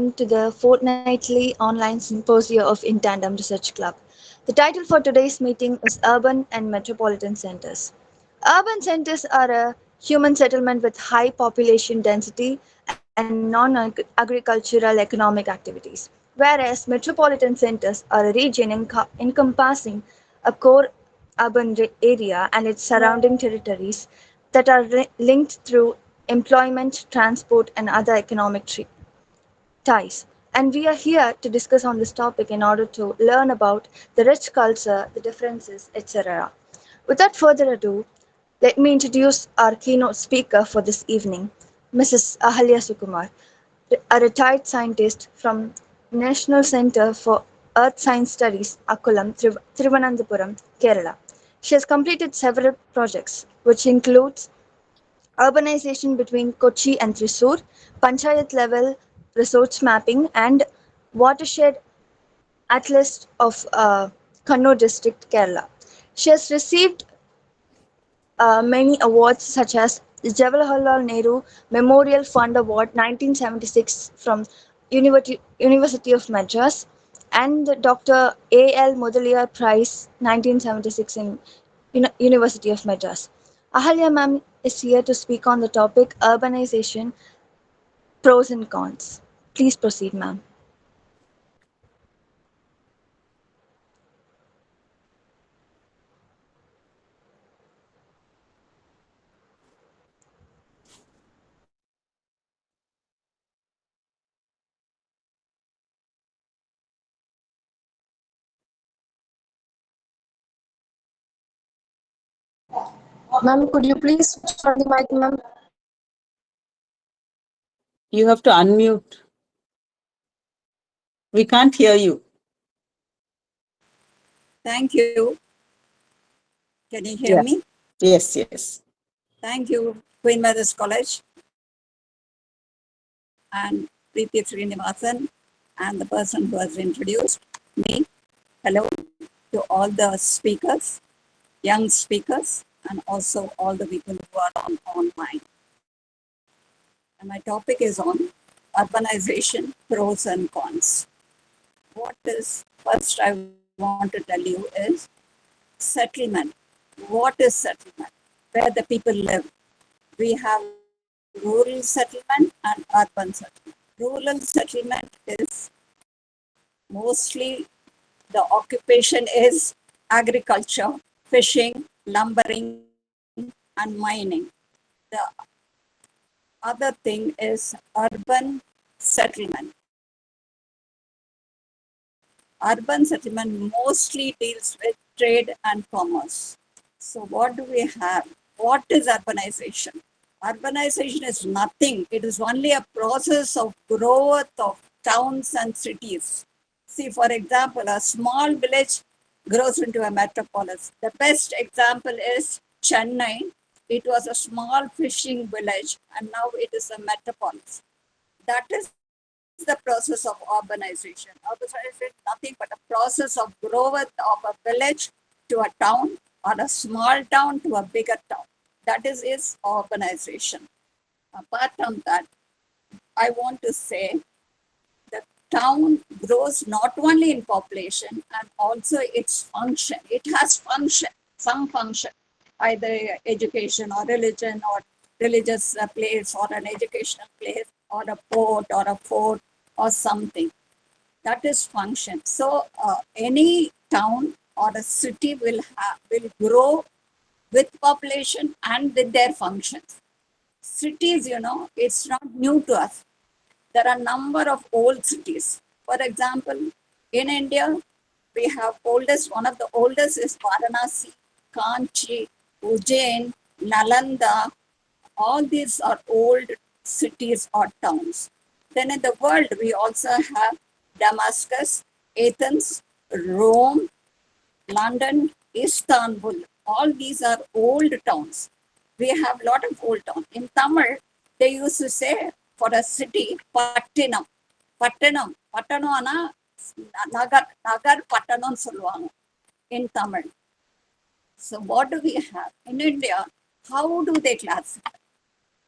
welcome to the fortnightly online symposium of In Tandem Research Club. The title for today's meeting is Urban and Metropolitan Centers. Urban centers are a human settlement with high population density and non-agricultural economic activities, whereas metropolitan centers are a region encompassing a core urban area and its surrounding territories that are linked through employment, transport, and other economic ties. And we are here to discuss on this topic in order to learn about the rich culture, the differences, etc. Without further ado, let me introduce our keynote speaker for this evening, Mrs.Ahalya Sukumar, a retired scientist from National Centre for Earth Science Studies, Akkulam, Thiruvananthapuram, Kerala. She has completed several projects, which includes urbanization between Kochi and Thrissur, panchayat level resource mapping, and watershed atlas of Kannur district, Kerala. She has received many awards such as the Jawaharlal Nehru Memorial Fund Award 1976 from University of Madras and the Dr. A.L. Mudaliar Prize 1976 in University of Madras. Ahalya ma'am is here to speak on the topic urbanization, pros and cons. Please proceed, ma'am. Ma'am, could you please switch on the mic, ma'am? You have to unmute. We can't hear you. Thank you. Can you hear Yeah. me? Yes. Thank you, Queen Mother's College and Preeti Srinivasan and the person who has introduced me. Hello to all the speakers, young speakers, and also all the people who are online. And my topic is on urbanization, pros and cons. First I want to tell you is settlement. What is settlement? Where the people live. We have rural settlement and urban settlement. Rural settlement is mostly the occupation is agriculture, fishing, lumbering, and mining. The other thing is urban settlement. Urban settlement mostly deals with trade and commerce. So what do we have? What is urbanization? Urbanization is nothing. It is only a process of growth of towns and cities. See, for example, a small village grows into a metropolis. The best example is Chennai. It was a small fishing village and now it is a metropolis. That is the process of urbanization. Urbanization is nothing but a process of growth of a village to a town or a small town to a bigger town. That is urbanization. Apart from that, I want to say the town grows not only in population and also its function. It has function, some function, either education or religion or religious place or an educational place or a port or a fort or something. That is function. So any town or a city will grow with population and with their functions. Cities, it's not new to us. There are a number of old cities. For example, in India, we have one of the oldest is Varanasi, Kanchi, Ujjain, Nalanda. All these are old cities or towns. Then in the world, we also have Damascus, Athens, Rome, London, Istanbul. All these are old towns. We have a lot of old towns. In Tamil, they used to say for a city, Pattinam. Pattanam. Pattanamana Nagar. Nagar Pattanam solluvaanga in Tamil. So what do we have? In India, how do they classify?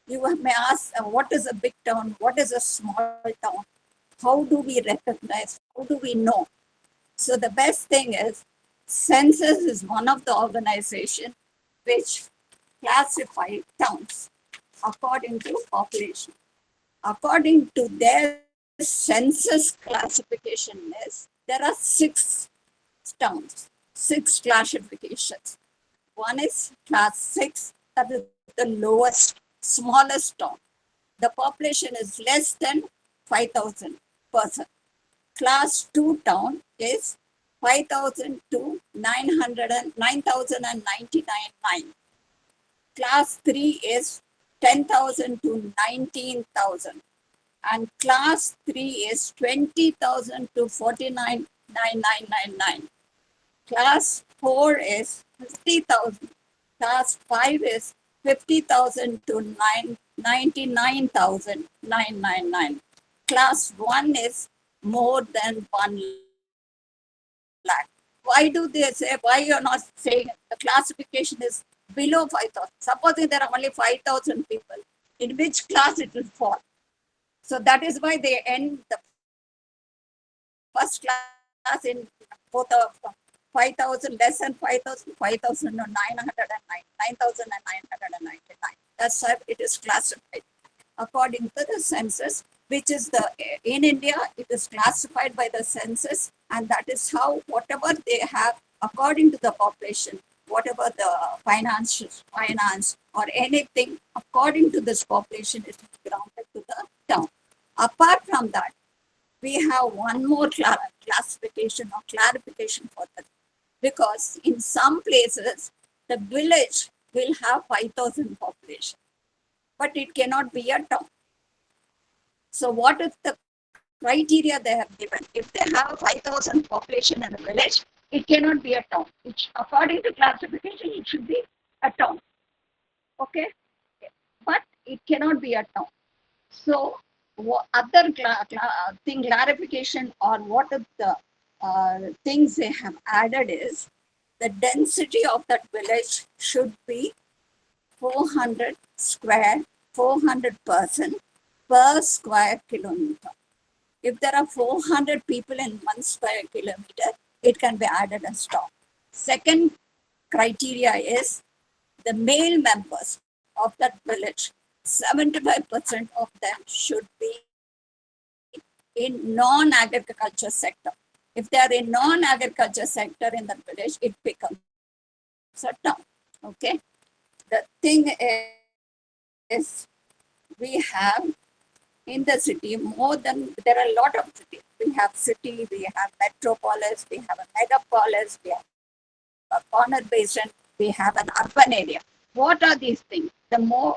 You may ask, what is a big town? What is a small town? how do we recognize? How do we know? So the best thing is census is one of the organization which classify towns according to population. According to their census classification is there are six towns, six classifications. One is class 6, that is the lowest, smallest town. The population is less than 5,000 person. Class 2 town is 5,000 to 9,099. Class 3 is 10,000 to 19,000. And class 3 is 20,000 to 49,999. Class 4 is 50,000. Class 5 is 50,000 to 99,999. Class 1 is more than 1 lakh. Why do they say, why you're not saying the classification is below 5,000? Supposing there are only 5,000 people, in which class it will fall? So that is why they end the first class in both of 5,000, less than 5,000, 9,999. That's how it is classified according to the census, which is in India, it is classified by the census, and that is how whatever they have according to the population, whatever the finance or anything according to this population, it is grounded to the town. Apart from that, we have one more classification or clarification for that, because in some places the village will have 5,000 population, but it cannot be a town. So what is the criteria they have given? If they have 5,000 population in a village, it cannot be a town. According to classification, it should be a town. Okay, but it cannot be a town. So other thing clarification or what are the things they have added is the density of that village should be 400 person per square kilometer. If there are 400 people in 1 square kilometer, it can be added as town. Second criteria is the male members of that village, 75% of them should be in non-agriculture sector. If they are in non-agriculture sector in that village, it becomes a town. Okay. The thing is, we have in the city there are a lot of cities. We have city, we have metropolis, we have a megapolis, we have a corner basin, we have an urban area. What are these things? The 1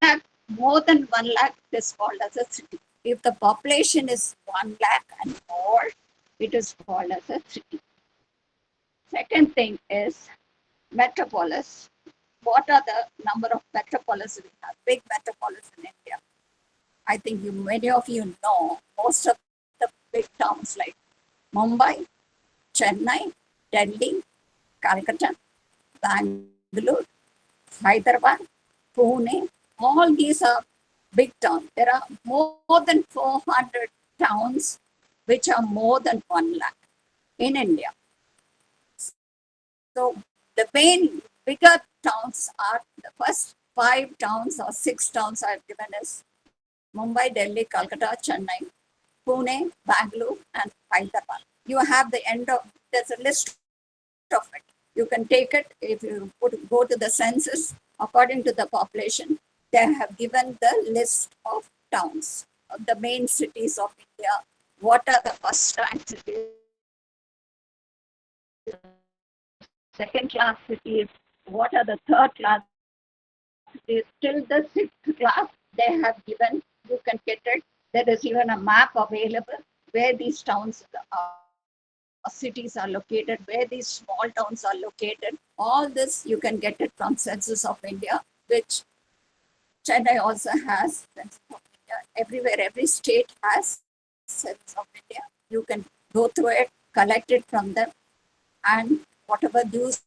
lakh, more than 1 lakh is called as a city. If the population is 1 lakh and more, it is called as a city. Second thing is metropolis. What are the number of metropolis we have? Big metropolis in India. I think many of you know most of the big towns like Mumbai, Chennai, Delhi, Calcutta, Bangalore, Hyderabad, Pune, all these are big towns. There are more than 400 towns which are more than 1 lakh in India. So the main bigger towns are the first 5 towns or 6 towns are given as Mumbai, Delhi, Calcutta, Chennai, Pune, Bangalore, and Hyderabad. You have the end of, there's a list of it. You can take it if you go to the census according to the population. They have given the list of towns, of the main cities of India. What are the first rank cities, second class cities, what are the third class cities, till the 6th class they have given. You can get it. There is even a map available where these towns cities are located, where these small towns are located. All this you can get it from Census of India, which Chennai also has Census of India. Everywhere, every state has Census of India. You can go through it, collect it from them, and whatever news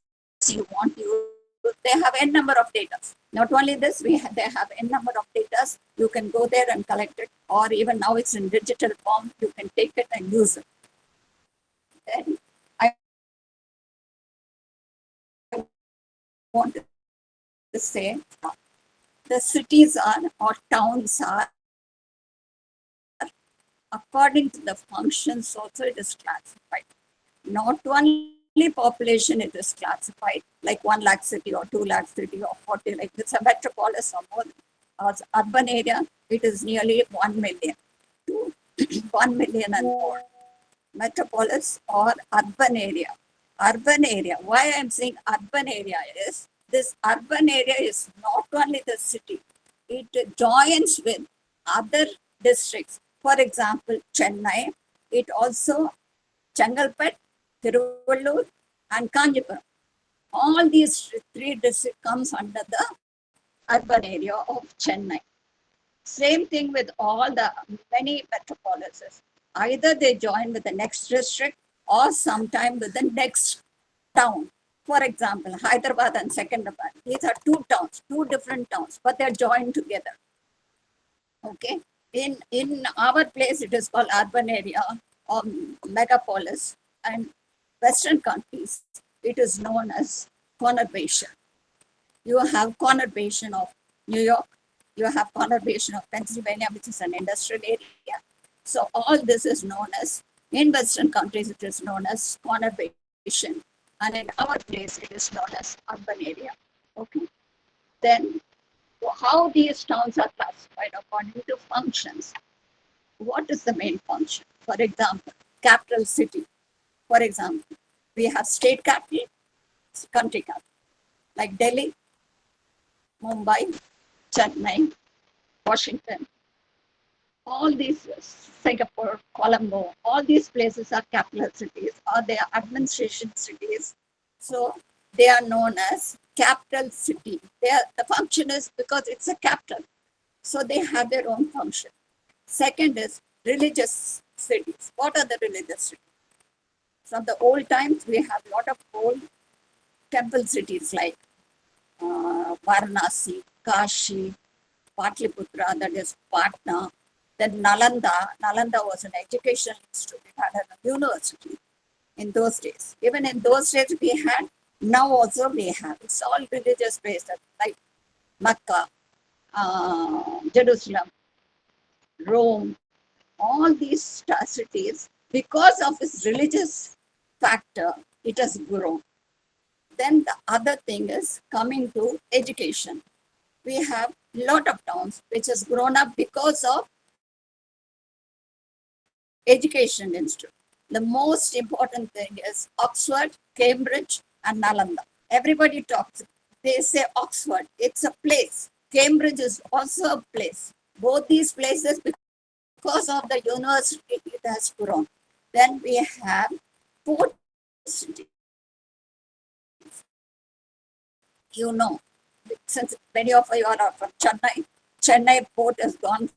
you want, you they have n number of data. Not only this, they have n number of data. You can go there and collect it, or even now it's in digital form. You can take it and use it. Then I want to say the cities are or towns are, according to the functions also it is classified. Not only population it is classified, like 1 lakh city or 2 lakh city or 40, like it's a metropolis or more. Urban area, it is nearly 1 million to 1 million and more. Metropolis or urban area. Urban area, why I'm saying urban area is, this urban area is not only the city, it joins with other districts. For example, Chennai, it also Changalpet, Tiruvallur, and Kanjipuram. All these 3 districts comes under the urban area of Chennai. Same thing with all the many metropolises. Either they join with the next district or sometime with the next town. For example, Hyderabad and Secunderabad. These are 2 towns, 2 different towns, but they're joined together. Okay. In our place, it is called urban area or megapolis, and Western countries, it is known as conurbation. You have conurbation of New York, you have conurbation of Pennsylvania, which is an industrial area. So all this is known as, in Western countries, it is known as conurbation, and in our place, it is known as urban area. Okay. Then how these towns are classified according to functions. What is the main function? For example, capital city. For example, we have state capital, country capital, like Delhi, Mumbai, Chennai, Washington, all these, Singapore, Colombo, all these places are capital cities or they are administration cities. So they are known as capital city. The function is because it's a capital. So they have their own function. Second is religious cities. What are the religious cities? From the old times, we have a lot of old temple cities like Varanasi, Kashi, Patliputra, that is Patna. Then Nalanda. Nalanda was an educational institute. It had a university in those days. Even in those days we had, now also we have. It's all religious based, like Mecca, Jerusalem, Rome, all these cities, because of its religious factor, it has grown. Then the other thing is coming to education. We have a lot of towns which has grown up because of education institute. The most important thing is Oxford, Cambridge, and Nalanda. Everybody talks. They say Oxford, it's a place. Cambridge is also a place. Both these places, because of the university, it has grown. Then we have port cities. You know, since many of you are from Chennai, Chennai port has gone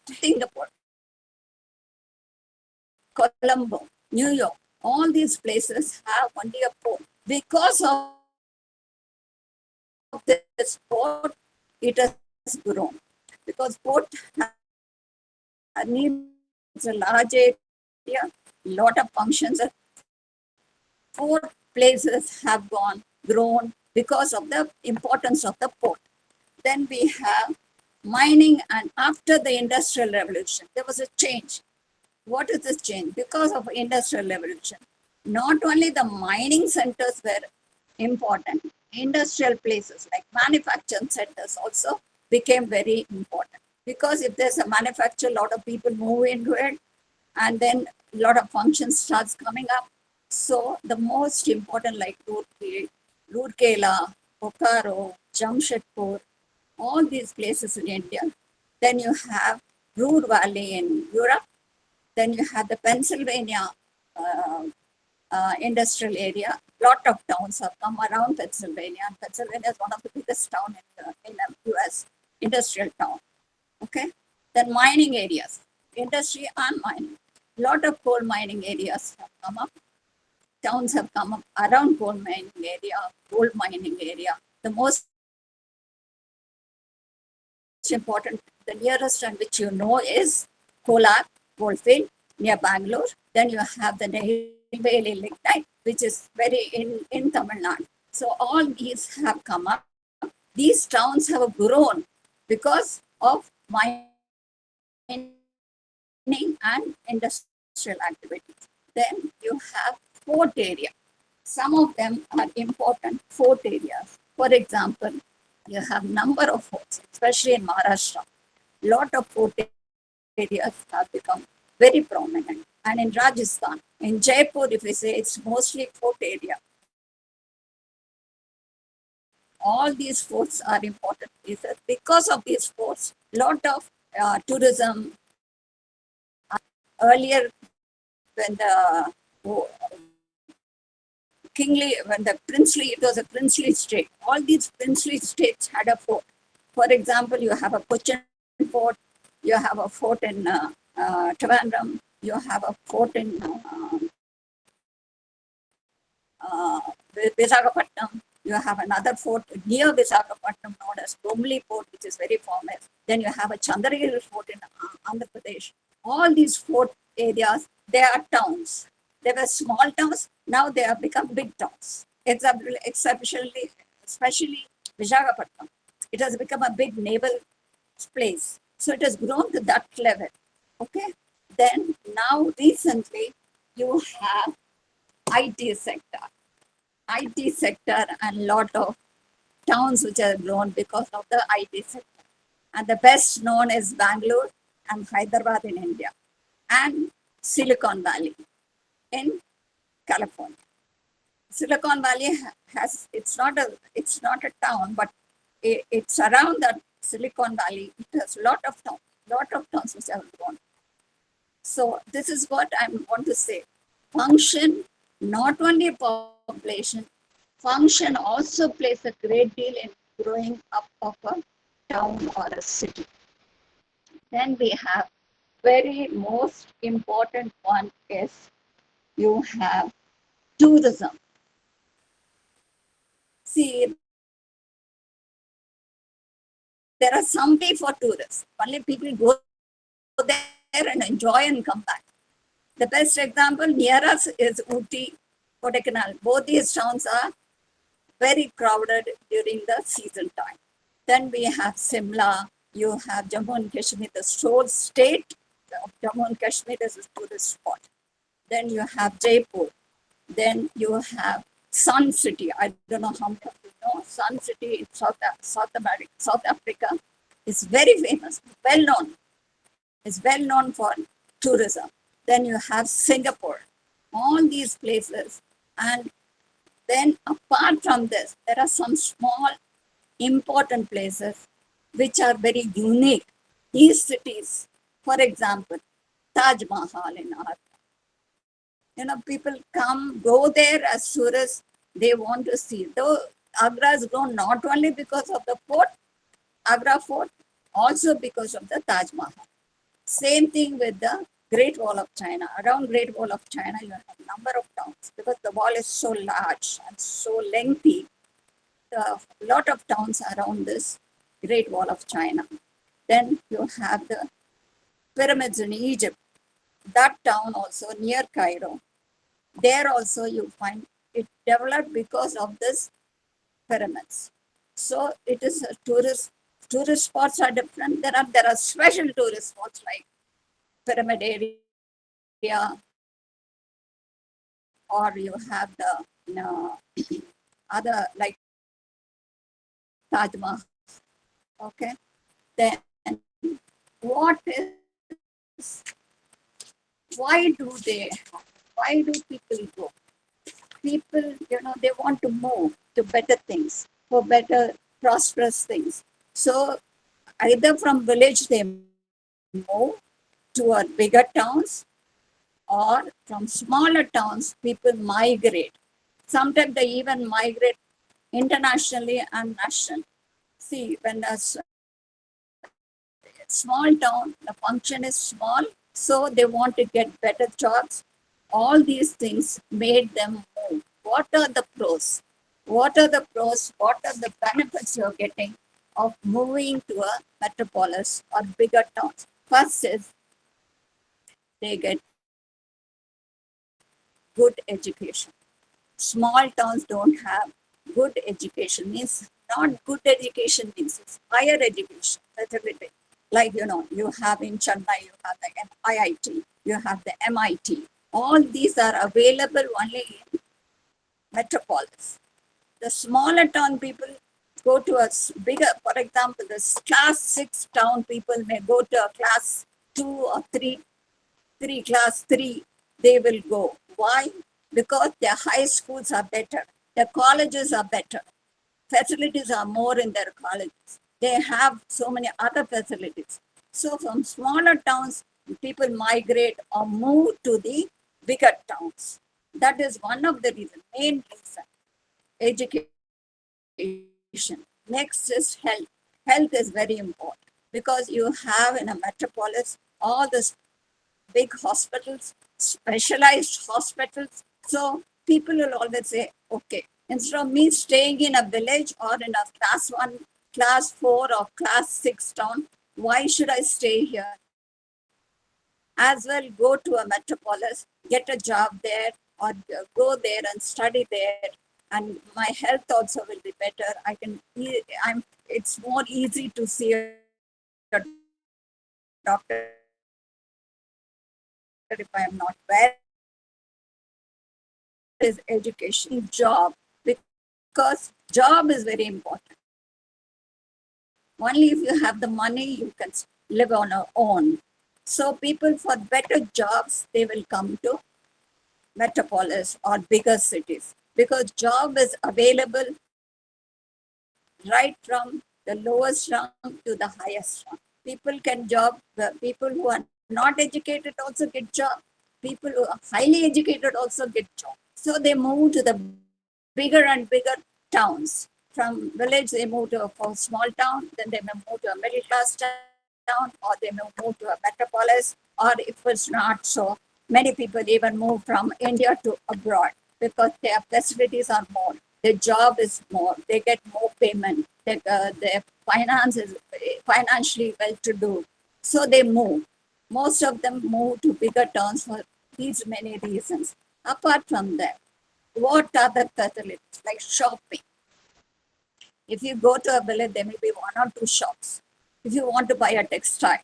Singapore, Colombo, New York, all these places have only a port. Because of this port, it has grown. Because port needs a large area, lot of functions. 4 places have grown because of the importance of the port. Then we have mining, and after the Industrial Revolution, there was a change. What is this change? Because of Industrial Revolution, not only the mining centers were important, industrial places like manufacturing centers also became very important. Because if there's a manufacturer, a lot of people move into it, and then a lot of functions starts coming up. So the most important, like Rourkela, Bokaro, Jamshedpur, all these places in India. Then you have Ruhr Valley in Europe. Then you have the Pennsylvania industrial area. Lot of towns have come around Pennsylvania, and Pennsylvania is one of the biggest towns in the US, industrial town. Okay. Then mining areas, industry and mining. Lot of coal mining areas have come up. Towns have come up around coal mining area, gold mining area. The most important, the nearest one which you know is Kolar, Goldfield, near Bangalore. Then you have the Nehru lignite, which is very in Tamil Nadu. So all these have come up. These towns have grown because of mining and industrial activities. Then you have port area. Some of them are important port areas. For example, you have number of forts, especially in Maharashtra. Lot of fort areas have become very prominent. And in Rajasthan, in Jaipur, if we say it's mostly fort area. All these forts are important places. Because of these forts, lot of tourism. Earlier, when the when the princely, it was a princely state. All these princely states had a fort. For example, you have a Cochin fort, you have a fort in Trivandrum, you have a fort in Visakhapatnam, you have another fort near Visakhapatnam known as Bombay Fort, which is very famous. Then you have a Chandragiri fort in Andhra Pradesh. All these fort areas, they are towns. They were small towns, now they have become big towns. Especially Visakhapatnam. It has become a big naval place. So it has grown to that level. Okay. Then now recently you have IT sector. IT sector and lot of towns which have grown because of the IT sector. And the best known is Bangalore and Hyderabad in India and Silicon Valley in California. Silicon Valley has, it's not a town, but it's around that Silicon Valley. It has lot of towns which have grown. So this is what I want to say. Function, not only population, function also plays a great deal in growing up of a town or a city. Then we have very most important one is you have tourism. See, there are some way for tourists. Only people go there and enjoy and come back. The best example near us is Ooty, Kodaikanal. Both these towns are very crowded during the season time. Then we have Simla, you have Jammu and Kashmir, the sole state of Jammu and Kashmir is a tourist spot. Then you have Jaipur. Then you have Sun City. I don't know how many of you know. Sun City in South Africa is very famous, well known. It's well known for tourism. Then you have Singapore. All these places. And then apart from this, there are some small important places which are very unique. These cities, for example, Taj Mahal in Agra. People go there as tourists, they want to see. Though Agra has grown not only because of the fort, Agra fort, also because of the Taj Mahal. Same thing with the Great Wall of China. Around Great Wall of China, you have a number of towns because the wall is so large and so lengthy. A lot of towns around this Great Wall of China. Then you have the pyramids in Egypt. That town also near Cairo. There also you find it developed because of this pyramids. So it is a tourist spots are different. There are special tourist spots like pyramid area, or you have the other like Taj Mahal. Okay. Then what is, why do people go? People, they want to move to better things, for better prosperous things. So either from village they move to a bigger towns, or from smaller towns people migrate. Sometimes they even migrate internationally and nationally. See, when Small town, the function is small, so they want to get better jobs. All these things made them move. What are the pros? What are the pros? What are the benefits you're getting of moving to a metropolis or bigger towns? First is they get good education. Small towns don't have good education. Means not good education means it's higher education facility. Like you have in Chennai, you have the IIT, you have the MIT. All these are available only in metropolis. The smaller town people go to a bigger, for example, the class 6 town people may go to a class 2 or 3, class 3, they will go. Why? Because their high schools are better, their colleges are better, facilities are more in their colleges. They have so many other facilities. So from smaller towns, people migrate or move to the bigger towns. That is one of the reasons, main reason. Education. Next is health. Health is very important because you have in a metropolis all the big hospitals, specialized hospitals. So people will always say, okay, instead of me staying in a village or in a class 1, class 4 or class 6 town, why should I stay here? As well, go to a metropolis, get a job there or go there and study there, and my health also will be better. It's more easy to see a doctor if I am not well. Next is education, job, because job is very important. Only if you have the money, you can live on your own. So people for better jobs, they will come to metropolis or bigger cities because job is available right from the lowest rung to the highest rung. People can job, people who are not educated also get job. People who are highly educated also get job. So they move to the bigger and bigger towns. From village, they move to a small town, then they may move to a middle class town, or they may move to a metropolis, or if it's not so, many people even move from India to abroad because their facilities are more, their job is more, they get more payment, their finance is financially well to do. So they move. Most of them move to bigger towns for these many reasons. Apart from that, what other facilities like shopping? If you go to a village, there may be 1 or 2 shops. If you want to buy a textile,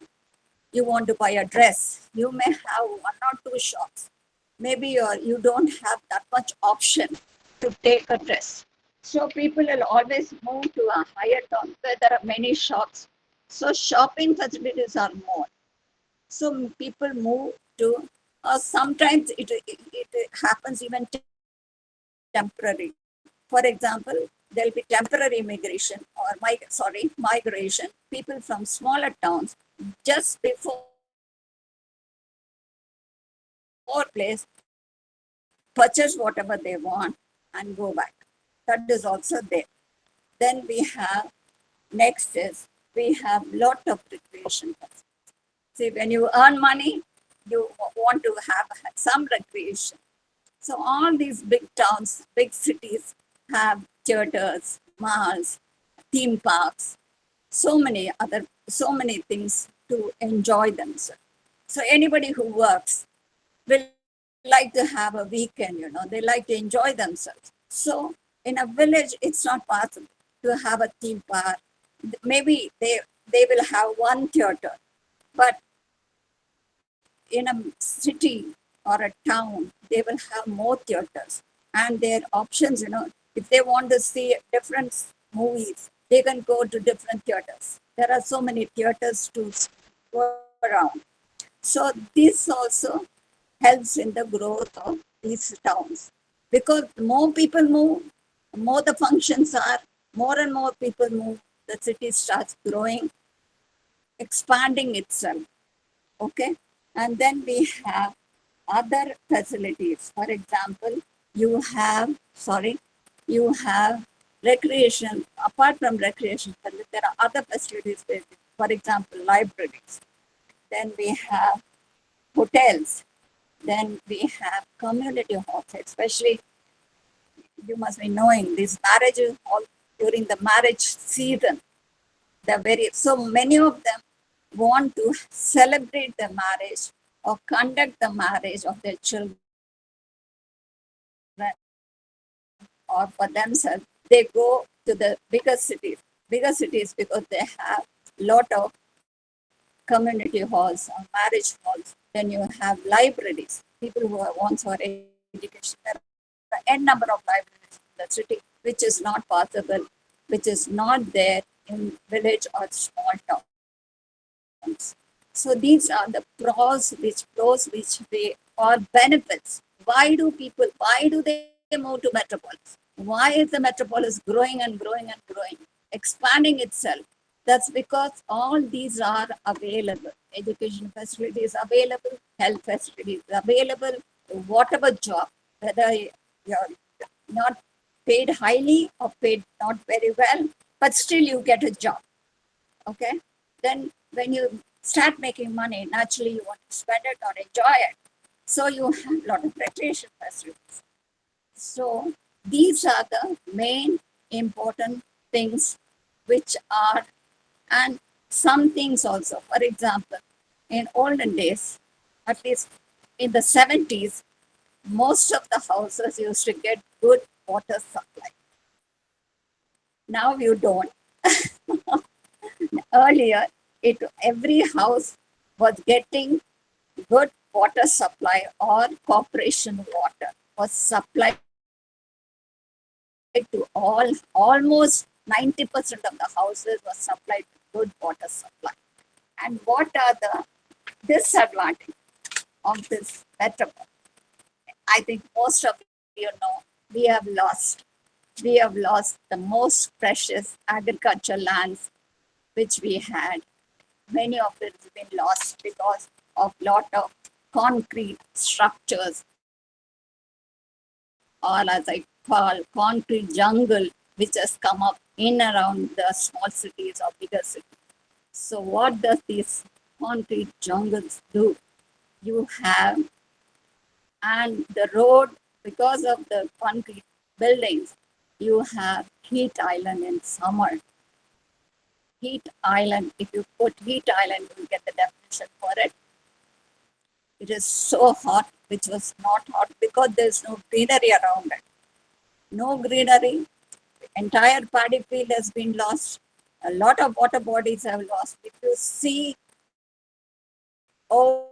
you want to buy a dress, you may have 1 or 2 shops. Maybe you don't have that much option to take a dress. So people will always move to a higher town where there are many shops. So shopping facilities are more. So people move to, sometimes it happens even temporary. For example, there'll be temporary immigration or migration. People from smaller towns just before place purchase whatever they want and go back. That is also there. Then we have we have lot of recreation. See, when you earn money, you want to have some recreation. So all these big towns, big cities have theaters, malls, theme parks, so many things to enjoy themselves. So anybody who works will like to have a weekend, they like to enjoy themselves. So in a village, it's not possible to have a theme park. Maybe they will have one theater, but in a city or a town, they will have more theaters and their options, if they want to see different movies, they can go to different theaters. There are so many theaters to go around. So this also helps in the growth of these towns because more people move, more the functions are, more and more people move, the city starts growing, expanding itself. Okay. And then we have other facilities. For example, you have recreation. Apart from recreation, there are other facilities. for example, libraries. Then we have hotels. Then we have community halls, especially you must be knowing these marriage hall during the marriage season. They're very so many of them want to celebrate the marriage or conduct the marriage of their children or for themselves. They go to the bigger cities because they have lot of community halls or marriage halls. Then you have libraries, people who want for education. There are n number of libraries in the city, which is not possible, which is not there in village or small towns. So these are the pros which they or benefits. Why do they move to metropolis? Why is the metropolis growing and growing and growing, expanding itself? That's because all these are available. Education facilities available, health facilities available, whatever job, whether you're not paid highly or paid not very well, but still you get a job. Okay? Then when you start making money, naturally you want to spend it or enjoy it. So you have a lot of recreation facilities. So these are the main important things which are, and some things also. For example, in olden days, at least in the 70s, most of the houses used to get good water supply. Now you don't. Earlier, every house was getting good water supply or corporation water was supplied to almost 90% of the houses was supplied to good water supply. And what are the disadvantages of this metropolis? I think most of you know we have lost the most precious agricultural lands which we had. Many of it has been lost because of lot of concrete structures, or as I call concrete jungle, which has come up in around the small cities or bigger cities. So what does these concrete jungles do? You have, and the road, because of the concrete buildings, you have heat island in summer. Heat island, if you put heat island, you will get the definition for it. It is so hot, which was not hot because there's no greenery around it. No greenery, entire paddy field has been lost. A lot of water bodies have lost. If you see old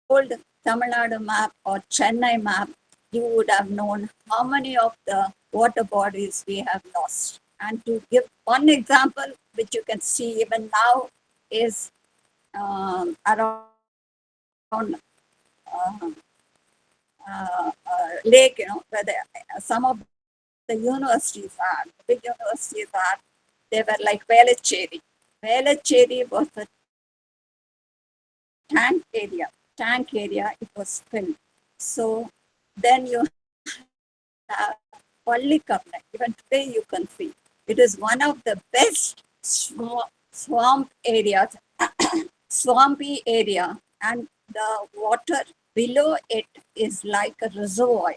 Tamil Nadu map or Chennai map, you would have known how many of the water bodies we have lost. And to give one example, which you can see even now, is around lake, where some of the universities are, the big universities are, they were like Velachery. Velachery was a tank area, it was filled. So then you have Pallikarnai. Even today you can see it is one of the best swamp areas, swampy area, and the water below it is like a reservoir.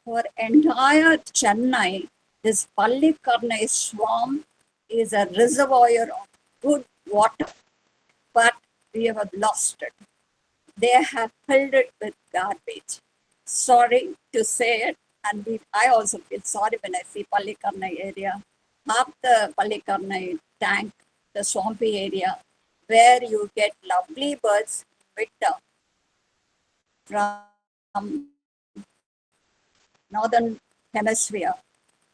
For entire Chennai, this Pallikarnai swamp is a reservoir of good water, but we have lost it. They have filled it with garbage. Sorry to say it, and I also feel sorry when I see Pallikarnai area. Half the Pallikarnai tank, the swampy area, where you get lovely birds winter from northern hemisphere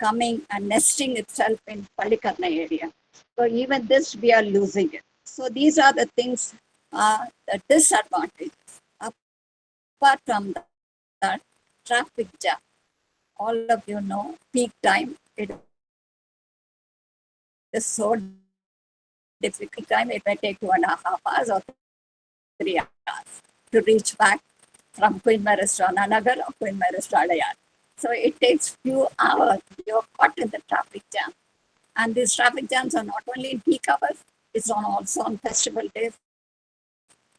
coming and nesting itself in Pallikarnai area. So even this we are losing it. So these are the things, the disadvantages. Apart from that, traffic jam. All of you know, peak time, it is so difficult time. It may take 2.5 hours or 3 hours to reach back from Queen Mary's to Ananagar or Queen Mary's to Alayar. So it takes few hours. You're caught in the traffic jam. And these traffic jams are not only in peak hours, It's on also on festival days,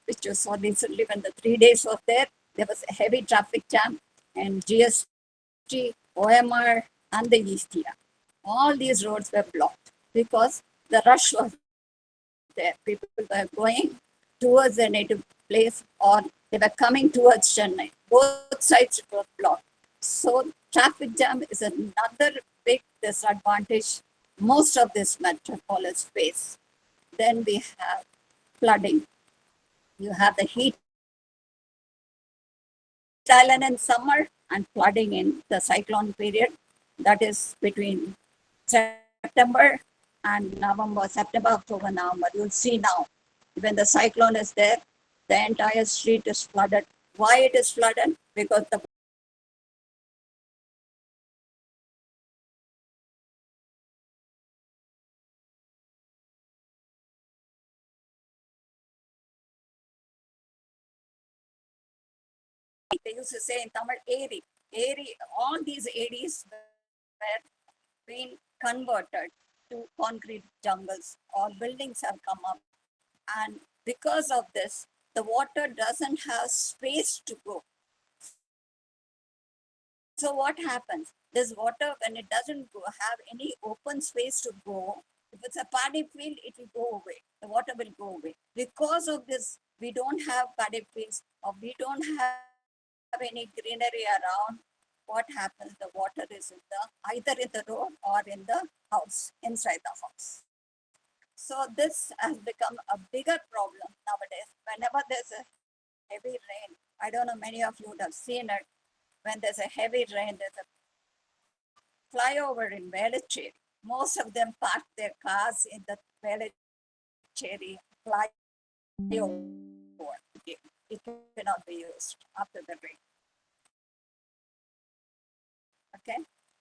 which you saw recently when the 3 days was there was a heavy traffic jam and GST, OMR, and the ESTR. All these roads were blocked because the rush was there. People were going towards their native place or they were coming towards Chennai. Both sides it was blocked. So traffic jam is another big disadvantage most of this metropolis face. Then we have flooding. You have the heat island in summer and flooding in the cyclone period. That is between September and November, September, October, November. You'll see now when the cyclone is there, the entire street is flooded. Why it is flooded? Because the they used to say in Tamil, all these areas were being converted to concrete jungles or buildings have come up. And because of this, the water doesn't have space to go. So what happens? This water, when it doesn't have any open space to go, if it's a paddy field, it will go away. The water will go away. Because of this, we don't have paddy fields or we don't have any greenery around. What happens? The water is either in the road or in the house, inside the house. So this has become a bigger problem nowadays. Whenever there's a heavy rain, I don't know, many of you would have seen it. When there's a heavy rain, there's a flyover in Velachery. Most of them park their cars in the Velachery flyover. It cannot be used after the rain. Okay.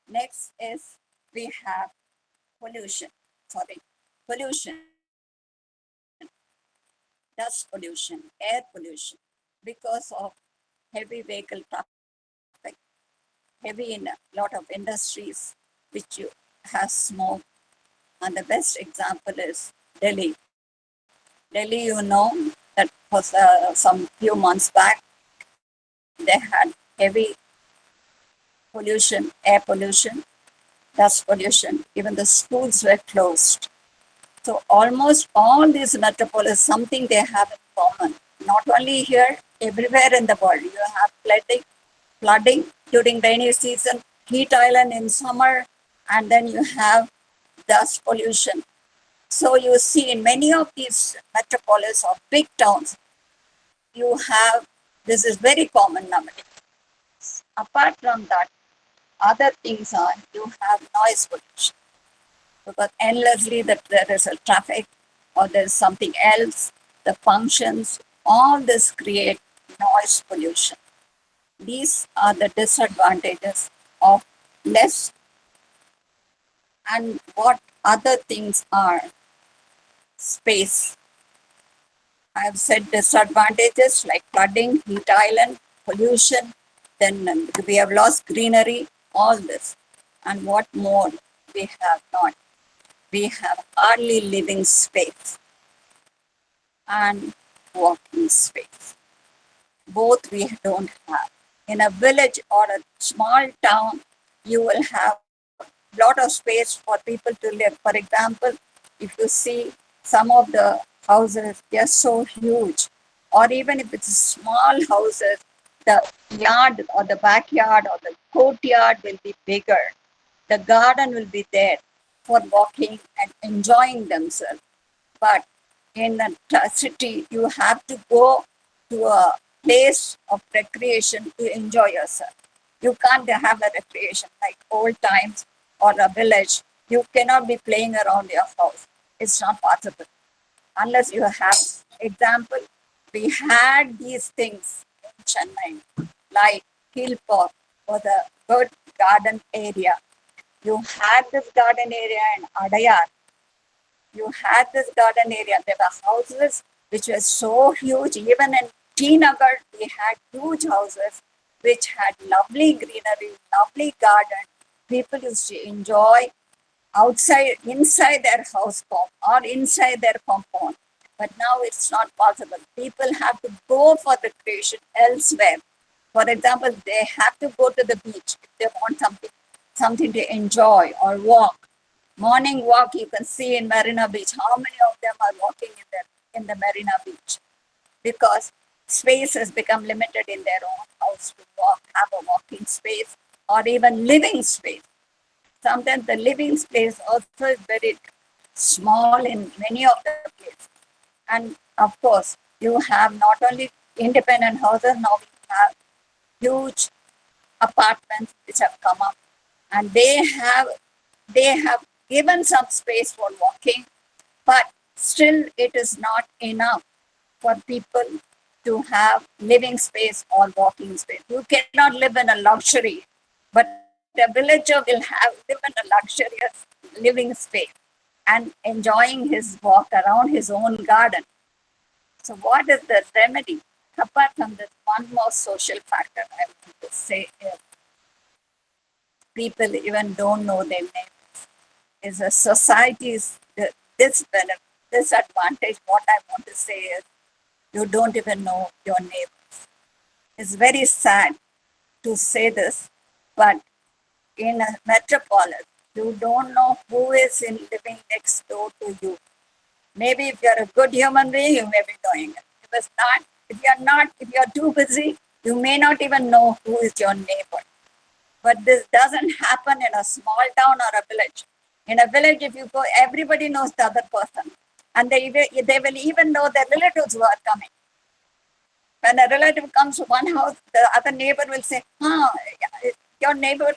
Next is we have pollution. Pollution. Dust pollution, air pollution, because of heavy vehicle traffic, heavy in a lot of industries which you have smoke. And the best example is Delhi. Delhi, you know, that was some few months back, they had heavy pollution, air pollution, dust pollution. Even the schools were closed. So almost all these metropolis, something they have in common. Not only here, everywhere in the world. You have flooding during rainy season, heat island in summer, and then you have dust pollution. So you see in many of these metropolis or big towns, you have, this is very common nowadays. Apart from that, other things are, you have noise pollution. Because endlessly that there is a traffic or there's something else, the functions, all this create noise pollution. These are the disadvantages of less. And what other things are? Space. I have said disadvantages like flooding, heat island, pollution, then we have lost greenery, all this. And what more we have not? We have hardly living space and walking space. Both we don't have. In a village or a small town, you will have a lot of space for people to live. For example, if you see some of the houses, they are so huge. Or even if it's small houses, the yard or the backyard or the courtyard will be bigger. The garden will be there for walking and enjoying themselves. But in a city, you have to go to a place of recreation to enjoy yourself. You can't have a recreation like old times or a village. You cannot be playing around your house. It's not possible. Unless you have, example, we had these things in Chennai, like Hill Park or the bird garden area. You had this garden area in Adayar. You had this garden area. There were houses which were so huge. Even in T Nagar, we had huge houses which had lovely greenery, lovely garden. People used to enjoy outside, inside their house or inside their compound. But now it's not possible. People have to go for recreation elsewhere. For example, they have to go to the beach if they want something to enjoy or walk. Morning walk, you can see in Marina Beach, how many of them are walking in the Marina Beach? Because space has become limited in their own house to walk, have a walking space or even living space. Sometimes the living space also is very small in many of the places. And of course, you have not only independent houses, now we have huge apartments which have come up, and they have given some space for walking, but still it is not enough for people to have living space or walking space. You cannot live in a luxury, but a villager will live in a luxurious living space and enjoying his walk around his own garden. So what is the remedy? Apart from this, one more social factor I want to say is people even don't know their neighbors. Is a society's disadvantage. What I want to say is you don't even know your neighbors. It's very sad to say this, but in a metropolis, you don't know who is living next door to you. Maybe if you're a good human being, you may be doing it. If you're too busy, you may not even know who is your neighbor. But this doesn't happen in a small town or a village. In a village, if you go, everybody knows the other person. And they will even know their relatives who are coming. When a relative comes to one house, the other neighbor will say, your neighbor,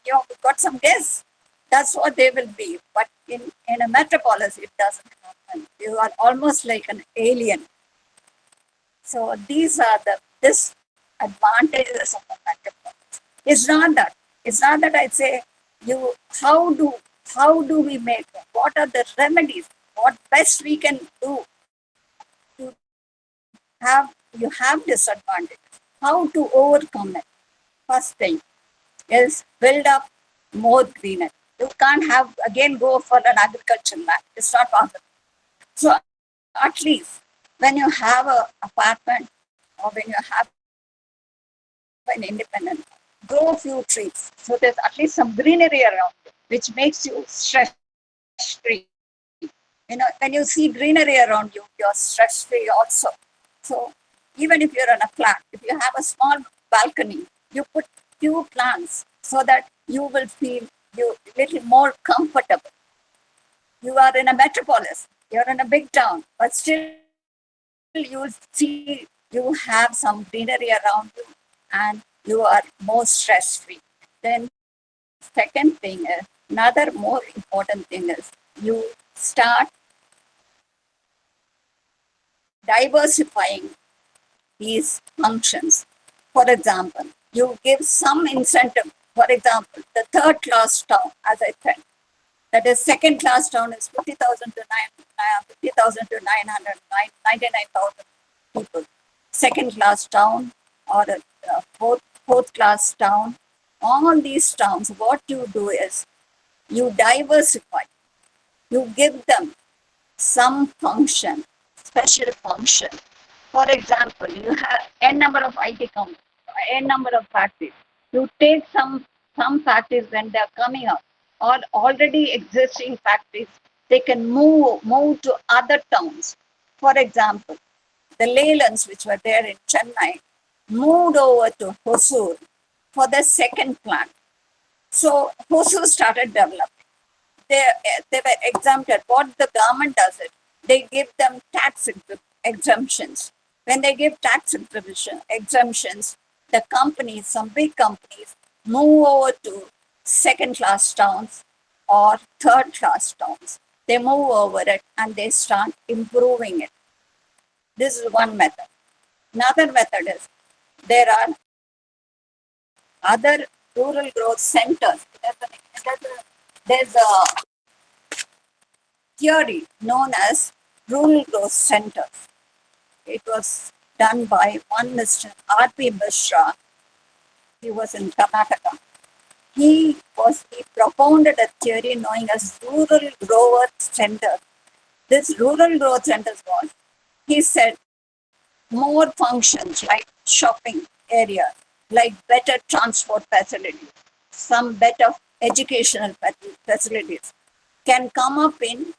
you've got some guests. That's what they will be. But in a metropolis, it doesn't happen. You are almost like an alien. So these are the disadvantages of a metropolis. It's not that I say how do we make it? What are the remedies? What best we can do to you have disadvantages? How to overcome it? First thing is build up more greenery. You can't go for an agricultural land. It's not possible. So at least when you have an apartment or when you have an independent, grow a few trees. So there's at least some greenery around you, which makes you stress free. When you see greenery around you, you're stress free also. So even if you're in a flat, if you have a small balcony, you put few plants so that you will feel you little more comfortable. You are in a metropolis, you're in a big town, but still you see you have some greenery around you and you are more stress free. Then second thing is, another more important thing is you start diversifying these functions. For example, you give some incentive. For example, the third class town, as I said, that is second class town is 50,000 to 99,000 people. Second class town or a fourth class town, all these towns, what you do is you diversify. You give them some function, special function. For example, you have n number of IT companies, n number of factories. You take some factories when they're coming up, or already existing factories, they can move to other towns. For example, the Leylands, which were there in Chennai, moved over to Hosur for the second plant. So Hosur started developing. They were exempted. What the government does it, they give them tax exemptions. When they give tax exemptions, the companies, some big companies, move over to second class towns or third class towns. They move over it and they start improving it. This is one method. Another method is there are other rural growth centers. There's a theory known as rural growth centers. It was done by one Mr. R.P. Mishra. He was in Karnataka. he propounded a theory knowing as rural grower center. This rural growth centers was, he said, more functions like shopping area, like better transport facilities, some better educational facilities can come up in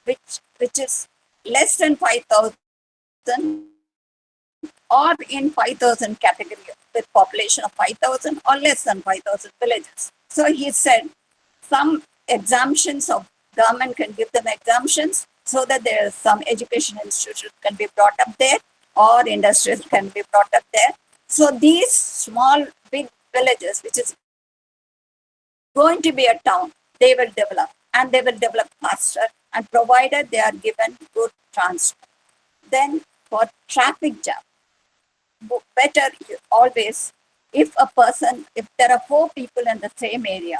which is less than 5,000 or in 5,000 category with population of 5,000 or less than 5,000 villages. So he said some exemptions of government can give them exemptions so that there is some education institutions can be brought up there or industries can be brought up there. So these small, big villages, which is going to be a town, they will develop and they will develop faster and provided they are given good transport. Then for traffic jam, better always if there are four people in the same area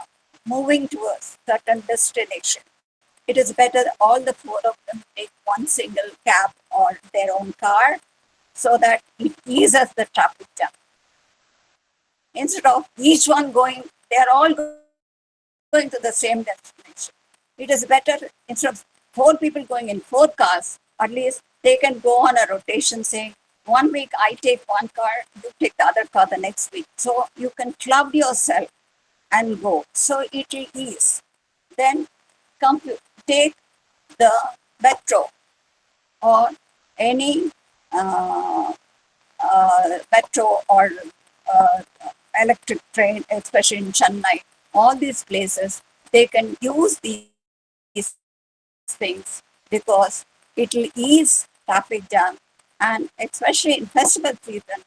moving to a certain destination, it is better all the four of them take one single cab or their own car so that it eases the traffic jam. Instead of each one going, they are all going to the same destination. It is better instead of four people going in four cars, at least they can go on a rotation saying, 1 week I take one car, you take the other car the next week. So you can club yourself and go. So it will ease. Then take the metro or any metro or electric train, especially in Chennai, all these places, they can use these things because it will ease traffic jam, and especially in festival season,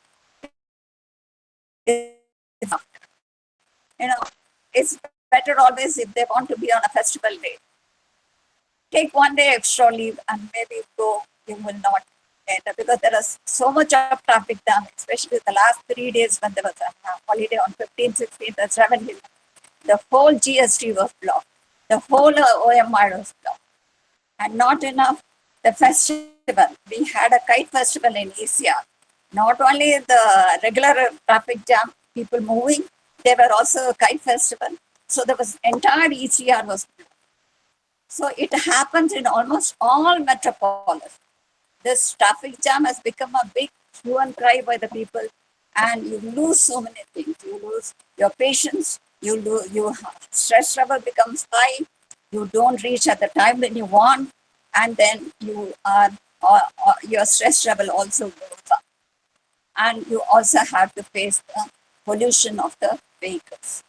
you know, it's better always if they want to be on a festival day. Take 1 day extra leave and maybe go, you will not enter because there is so much of traffic jam, especially the last 3 days when there was a holiday on 15th, 16th, and 17th. The whole GST was blocked. The whole OMR was blocked. And not enough, the festival. We had a kite festival in ECR. Not only the regular traffic jam, people moving, there were also a kite festival. So there was entire ECR was blocked. So it happens in almost all metropolis. This traffic jam has become a big hue and cry by the people, and you lose so many things. You lose your patience, your stress level becomes high, you don't reach at the time when you want, and then your stress level also goes up. And you also have to face the pollution of the vehicles.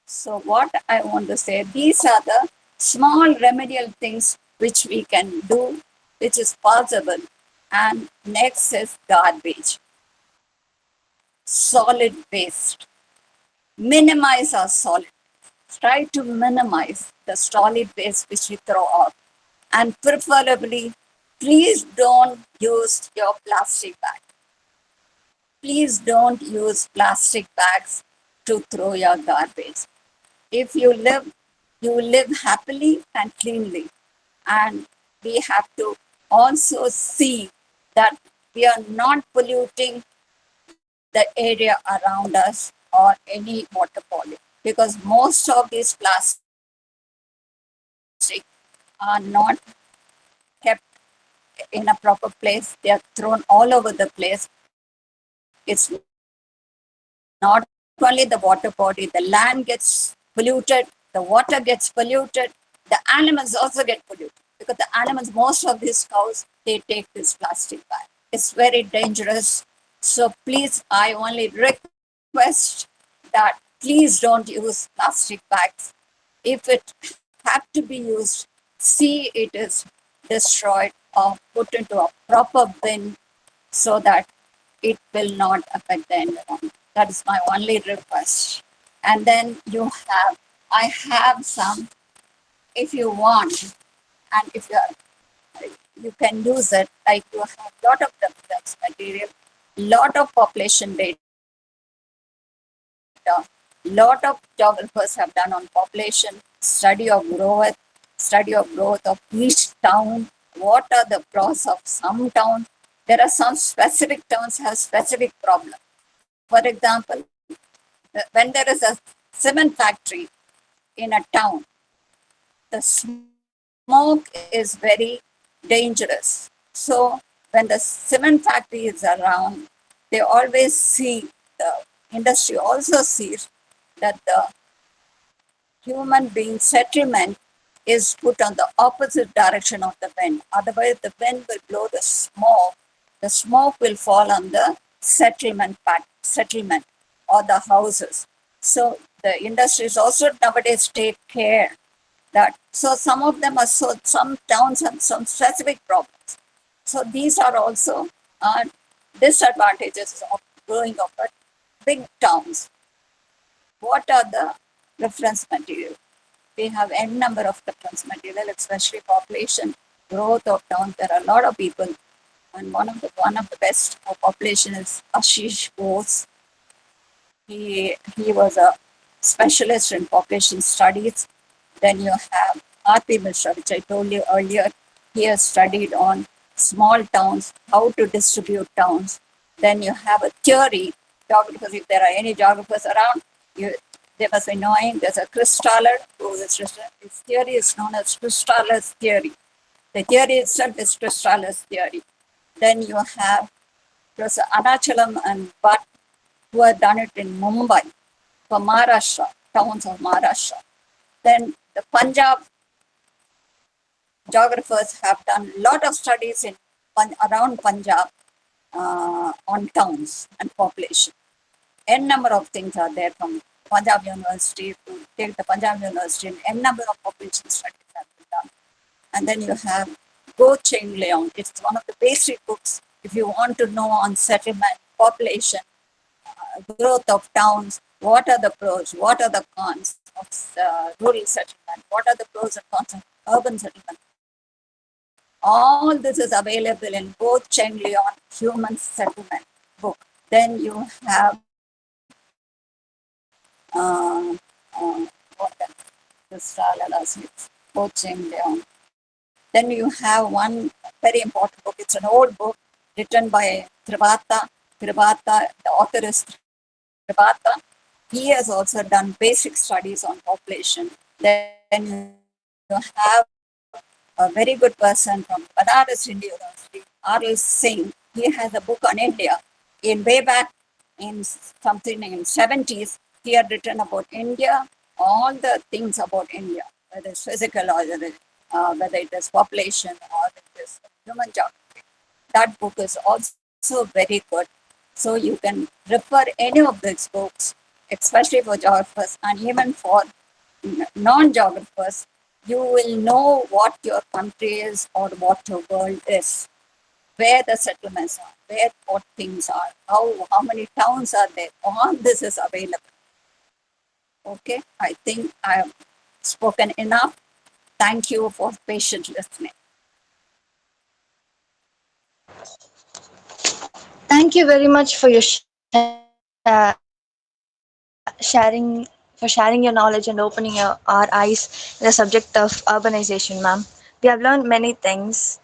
So what I want to say, these are the small remedial things which we can do, which is possible. And next is garbage, solid waste. Minimize our solid waste. Try to minimize the solid waste which we throw out. And preferably, please don't use your plastic bag. Please don't use plastic bags to throw your garbage. If you live happily and cleanly. And we have to also see that we are not polluting the area around us or any water body, because most of these plastics are not kept in a proper place. They are thrown all over the place. It's not only the water body, the land gets polluted, the water gets polluted, the animals also get polluted, because the animals, most of these cows, they take this plastic bag. It's very dangerous. So please, I only request that please don't use plastic bags. If it have to be used, see it is destroyed or put into a proper bin so that it will not affect the environment. That is my only request. And then I have some, if you want, and if you can use it, like you have a lot of reference material, lot of population data, lot of geographers have done on population, study of growth of each town, what are the pros of some towns. There are some specific towns have specific problems. For example, when there is a cement factory in a town, the smoke is very dangerous. So when the cement factory is around, they always see, the industry also sees that the human being settlement is put on the opposite direction of the wind. Otherwise, the wind will blow the smoke. The smoke will fall on the settlement or the houses. So the industries also nowadays take care that. So some of them are, so some towns have some specific problems. So these are also disadvantages of growing up at big towns. What are the reference material? We have n number of reference material, especially population growth of towns. There are a lot of people, and one of the best population is Ashish Bose. He was a specialist in population studies. Then you have R.P. Mishra, which I told you earlier. He has studied on small towns, how to distribute towns. Then you have a theory, geographers, if there are any geographers around, they must be knowing there's a Chris Thaler, his theory is known as Chris Thaler's theory. The theory itself is Chris Thaler's theory. Then you have Professor Anachalam and Bhatt, who have done it in Mumbai for Maharashtra, towns of Maharashtra. Then the Punjab geographers have done a lot of studies in around Punjab on towns and population. N number of things are there from Punjab University to take the Punjab University, and N number of population studies have been done. And then you have Go Cheng Leong. It's one of the basic books if you want to know on settlement, population, growth of towns, what are the pros, what are the cons of rural settlement, what are the pros and cons of urban settlement. All this is available in both Cheng Leon Human Settlement book. Then you have what else? Both Cheng Leon. Then you have one very important book. It's an old book written by Trivata. The author is Trivata. He has also done basic studies on population. Then you have a very good person from Banaras Hindu University, R.L. Singh. He has a book on India. In way back in something in 70s, he had written about India, all the things about India, whether it's physical or whether it is population or it is human geography. That book is also very good. So you can refer any of these books, especially for geographers and even for non-geographers. You will know what your country is or what your world is, where the settlements are, where what things are, how many towns are there. All this is available. Okay, I think I have spoken enough. Thank you for patient listening. Thank you very much for your sharing for sharing your knowledge and opening our eyes in the subject of urbanization, ma'am. We have learned many things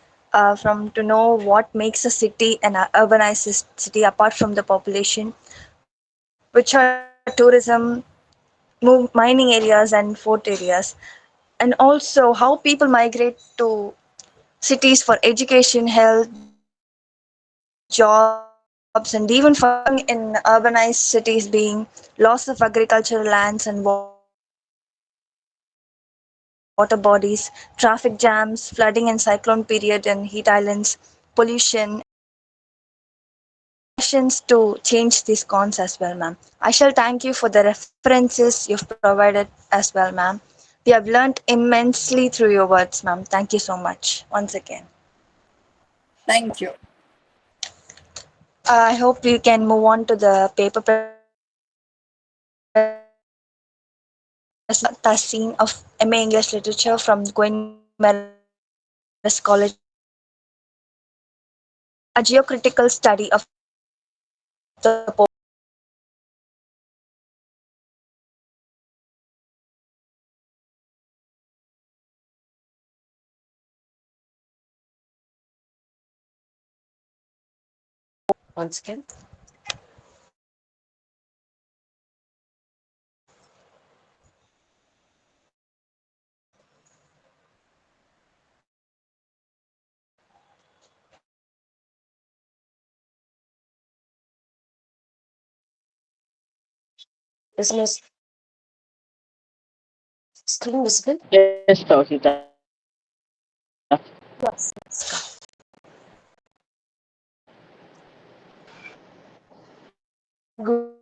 from to know what makes a city an urbanized city apart from the population, which are tourism, mining areas, and fort areas, and also how people migrate to cities for education, health, jobs, and even for surviving in urbanized cities being loss of agricultural lands and water bodies, traffic jams, flooding in cyclone period and heat islands, pollution, and actions to change these cons as well, ma'am. I shall thank you for the references you've provided as well, ma'am. We have learnt immensely through your words, ma'am. Thank you so much once again. Thank you. I hope we can move on to the paper presentation. Taseen of MA English Literature from Queen Mary's College, Hyderabad. A geocritical study of the Once again. Is my screen visible? Yes, Tawhida. Yes. Good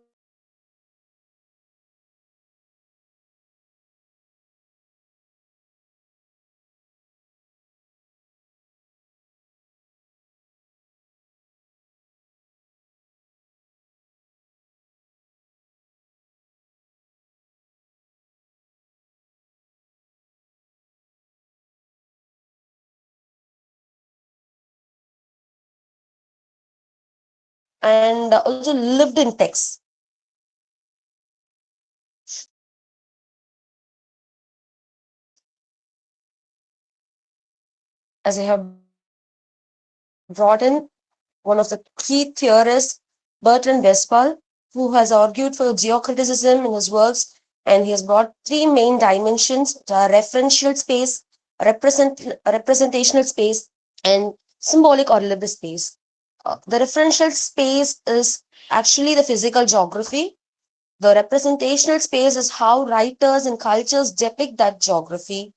and also lived in text. As I have brought in one of the key theorists, Bertrand Westphal, who has argued for geocriticism in his works, and he has brought three main dimensions: the referential space, representational space, and symbolic or lived space. The referential space is actually the physical geography. The representational space is how writers and cultures depict that geography.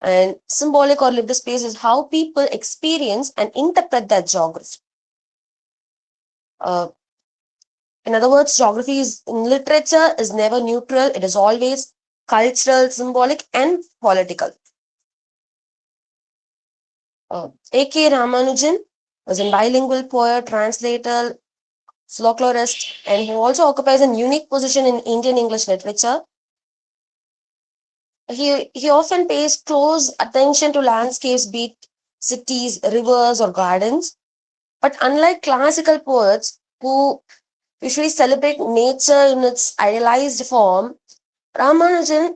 And symbolic or lived space is how people experience and interpret that geography. Uh, in other words, geography is in literature is never neutral. It is always cultural, symbolic, and political. A.K. Ramanujan was a bilingual poet, translator, folklorist, and he also occupies a unique position in Indian English literature. He often pays close attention to landscapes, be it cities, rivers, or gardens. But unlike classical poets who usually celebrate nature in its idealized form, Ramanujan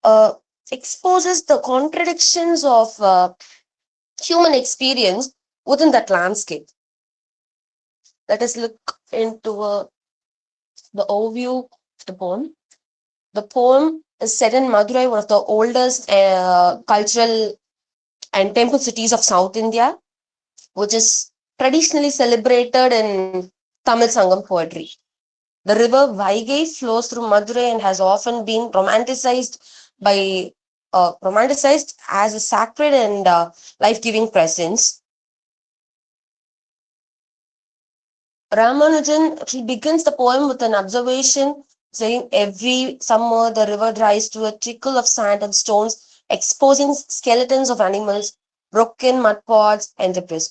uh, exposes the contradictions of human experience within that landscape. Let us look into the overview of the poem. The poem is set in Madurai, one of the oldest cultural and temple cities of South India, which is traditionally celebrated in Tamil Sangam poetry. The river Vaigai flows through Madurai and has often been romanticized as a sacred and life-giving presence. Ramanujan actually begins the poem with an observation saying every summer the river dries to a trickle of sand and stones, exposing skeletons of animals, broken mud pots, and debris.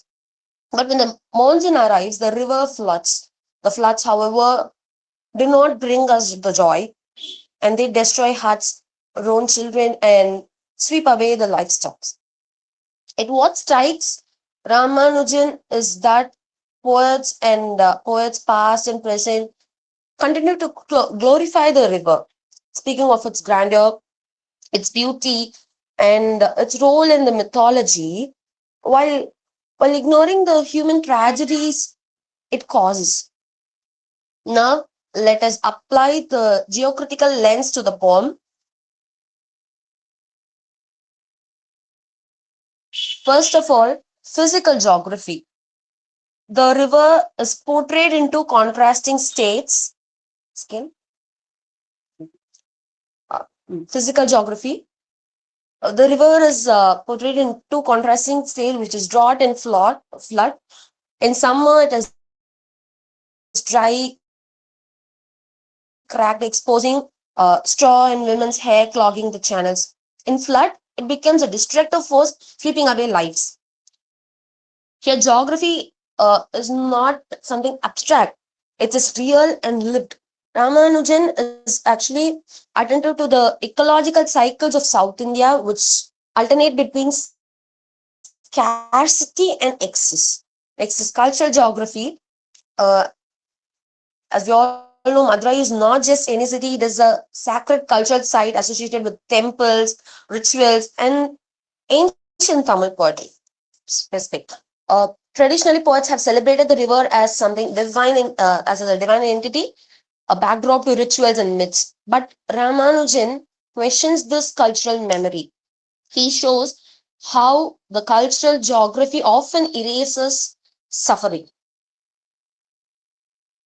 But when the monsoon arrives, the river floods. The floods, however, do not bring us the joy, and they destroy huts, ruin children, and sweep away the livestock. And what strikes Ramanujan is that poets past and present continue to glorify the river, speaking of its grandeur, its beauty, and its role in the mythology, while ignoring the human tragedies it causes. Now, let us apply the geocritical lens to the poem. First of all, physical geography. The river is portrayed into contrasting states. Skin. uh, Physical geography. The river is portrayed in two contrasting states, which is drought and flood. In summer, it is dry, cracked, exposing straw and women's hair clogging the channels. In flood, it becomes a destructive force sweeping away lives. Here, geography is not something abstract. It is real and lived. Ramanujan is actually attentive to the ecological cycles of South India, which alternate between scarcity and excess. Next is cultural geography. Uh, as we all know, Madurai is not just any city, it is a sacred cultural site associated with temples, rituals, and ancient Tamil poetry. Specific. Traditionally, poets have celebrated the river as something divine, as a divine entity, a backdrop to rituals and myths. But Ramanujan questions this cultural memory. He shows how the cultural geography often erases suffering.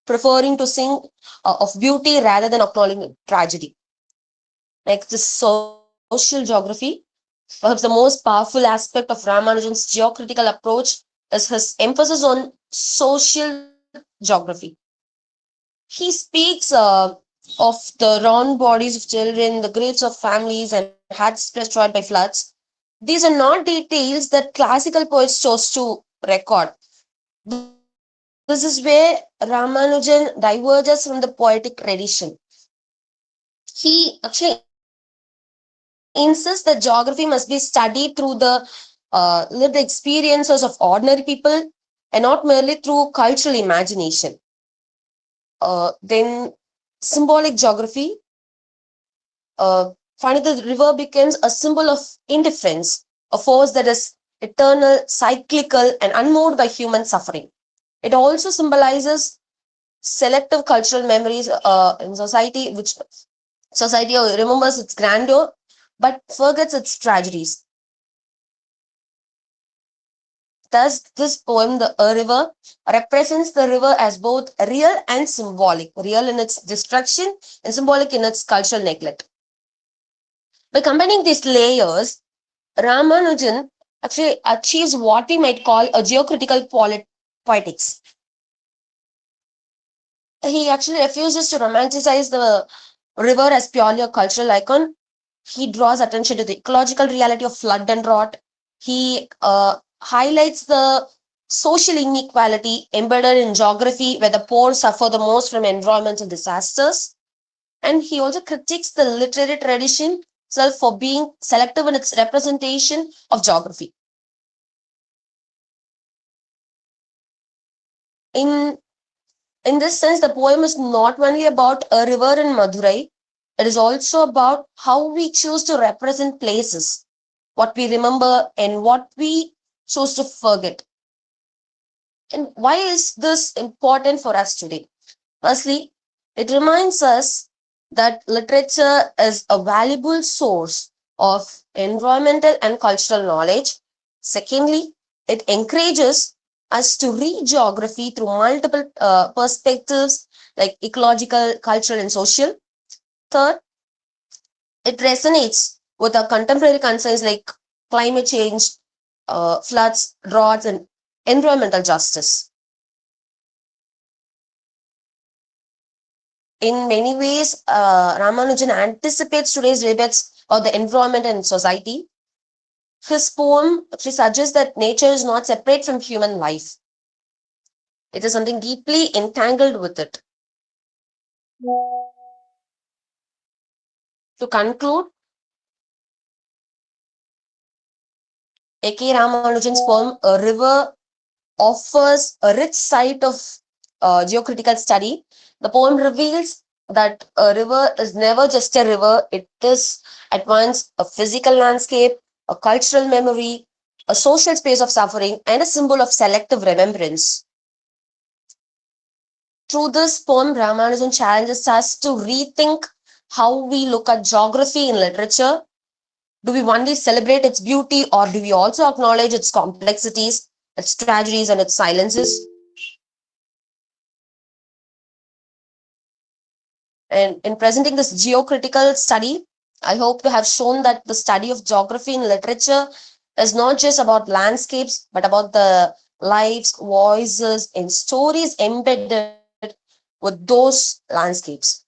preferring to sing of beauty rather than acknowledging tragedy. Next is social geography. Perhaps the most powerful aspect of Ramanujan's geocritical approach is his emphasis on social geography. He speaks of the round bodies of children, the graves of families, and huts destroyed by floods. These are not details that classical poets chose to record. This is where Ramanujan diverges from the poetic tradition. He actually insists that geography must be studied through the lived experiences of ordinary people and not merely through cultural imagination. Then symbolic geography, finding the river becomes a symbol of indifference, a force that is eternal, cyclical, and unmoved by human suffering. It also symbolizes selective cultural memories in society, which society remembers its grandeur but forgets its tragedies. Thus, this poem, The A River, represents the river as both real and symbolic, real in its destruction and symbolic in its cultural neglect. By combining these layers, Ramanujan actually achieves what we might call a geocritical poetics. He actually refuses to romanticize the river as purely a cultural icon. He draws attention to the ecological reality of flood and rot. He highlights the social inequality embedded in geography, where the poor suffer the most from environmental disasters. And he also critiques the literary tradition itself for being selective in its representation of geography. In in this sense, the poem is not only about a river in Madurai, it is also about how we choose to represent places, what we remember, and what we choose to forget. And why is this important for us today? Firstly, it reminds us that literature is a valuable source of environmental and cultural knowledge. Secondly, it encourages us to read geography through multiple perspectives like ecological, cultural, and social. Third, it resonates with our contemporary concerns like climate change, floods, droughts, and environmental justice. In many ways, Ramanujan anticipates today's debates about the environment and society. His poem actually suggests that nature is not separate from human life. It is something deeply entangled with it. To conclude, A.K. Ramanujan's poem, A River, offers a rich sight of geocritical study. The poem reveals that a river is never just a river, it is at once a physical landscape, a cultural memory, a social space of suffering, and a symbol of selective remembrance. Through this poem, Ramanujan challenges us to rethink how we look at geography in literature. Do we only celebrate its beauty, or do we also acknowledge its complexities, its tragedies, and its silences? And in presenting this geocritical study, I hope to have shown that the study of geography in literature is not just about landscapes, but about the lives, voices, and stories embedded with those landscapes.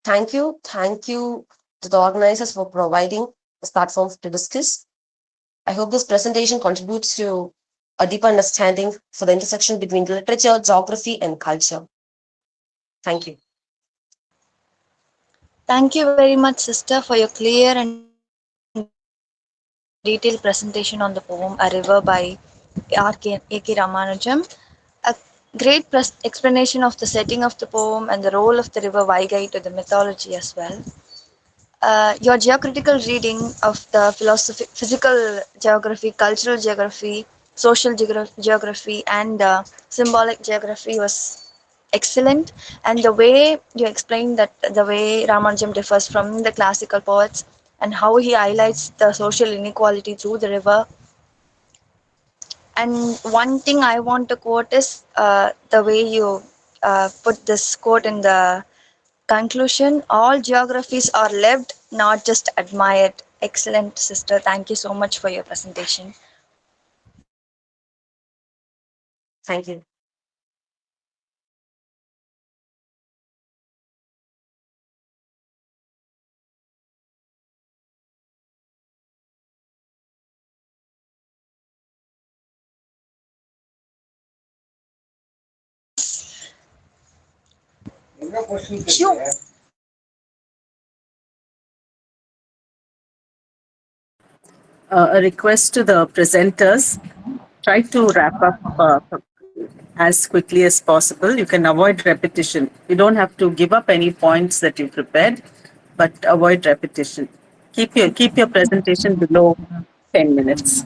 Thank you. Thank you to the organizers for providing this platform to discuss. I hope this presentation contributes to a deeper understanding for the intersection between literature, geography, and culture. Thank you. Thank you very much, sister, for your clear and detailed presentation on the poem A River by A.K. Ramanujan. A great explanation of the setting of the poem and the role of the river Vaigai to the mythology as well. Your geocritical reading of the philosophy, physical geography, cultural geography, social geography, and symbolic geography was excellent. And the way you explained that the way Ramanujan differs from the classical poets and how he highlights the social inequality through the river And one thing I want to quote is the way you put this quote in the conclusion: all geographies are lived, not just admired. Excellent, sister. Thank you so much for your presentation. Thank you. Phew. A request to the presenters, try to wrap up as quickly as possible. You can avoid repetition. You don't have to give up any points that you prepared, but avoid repetition. Keep your presentation below 10 minutes.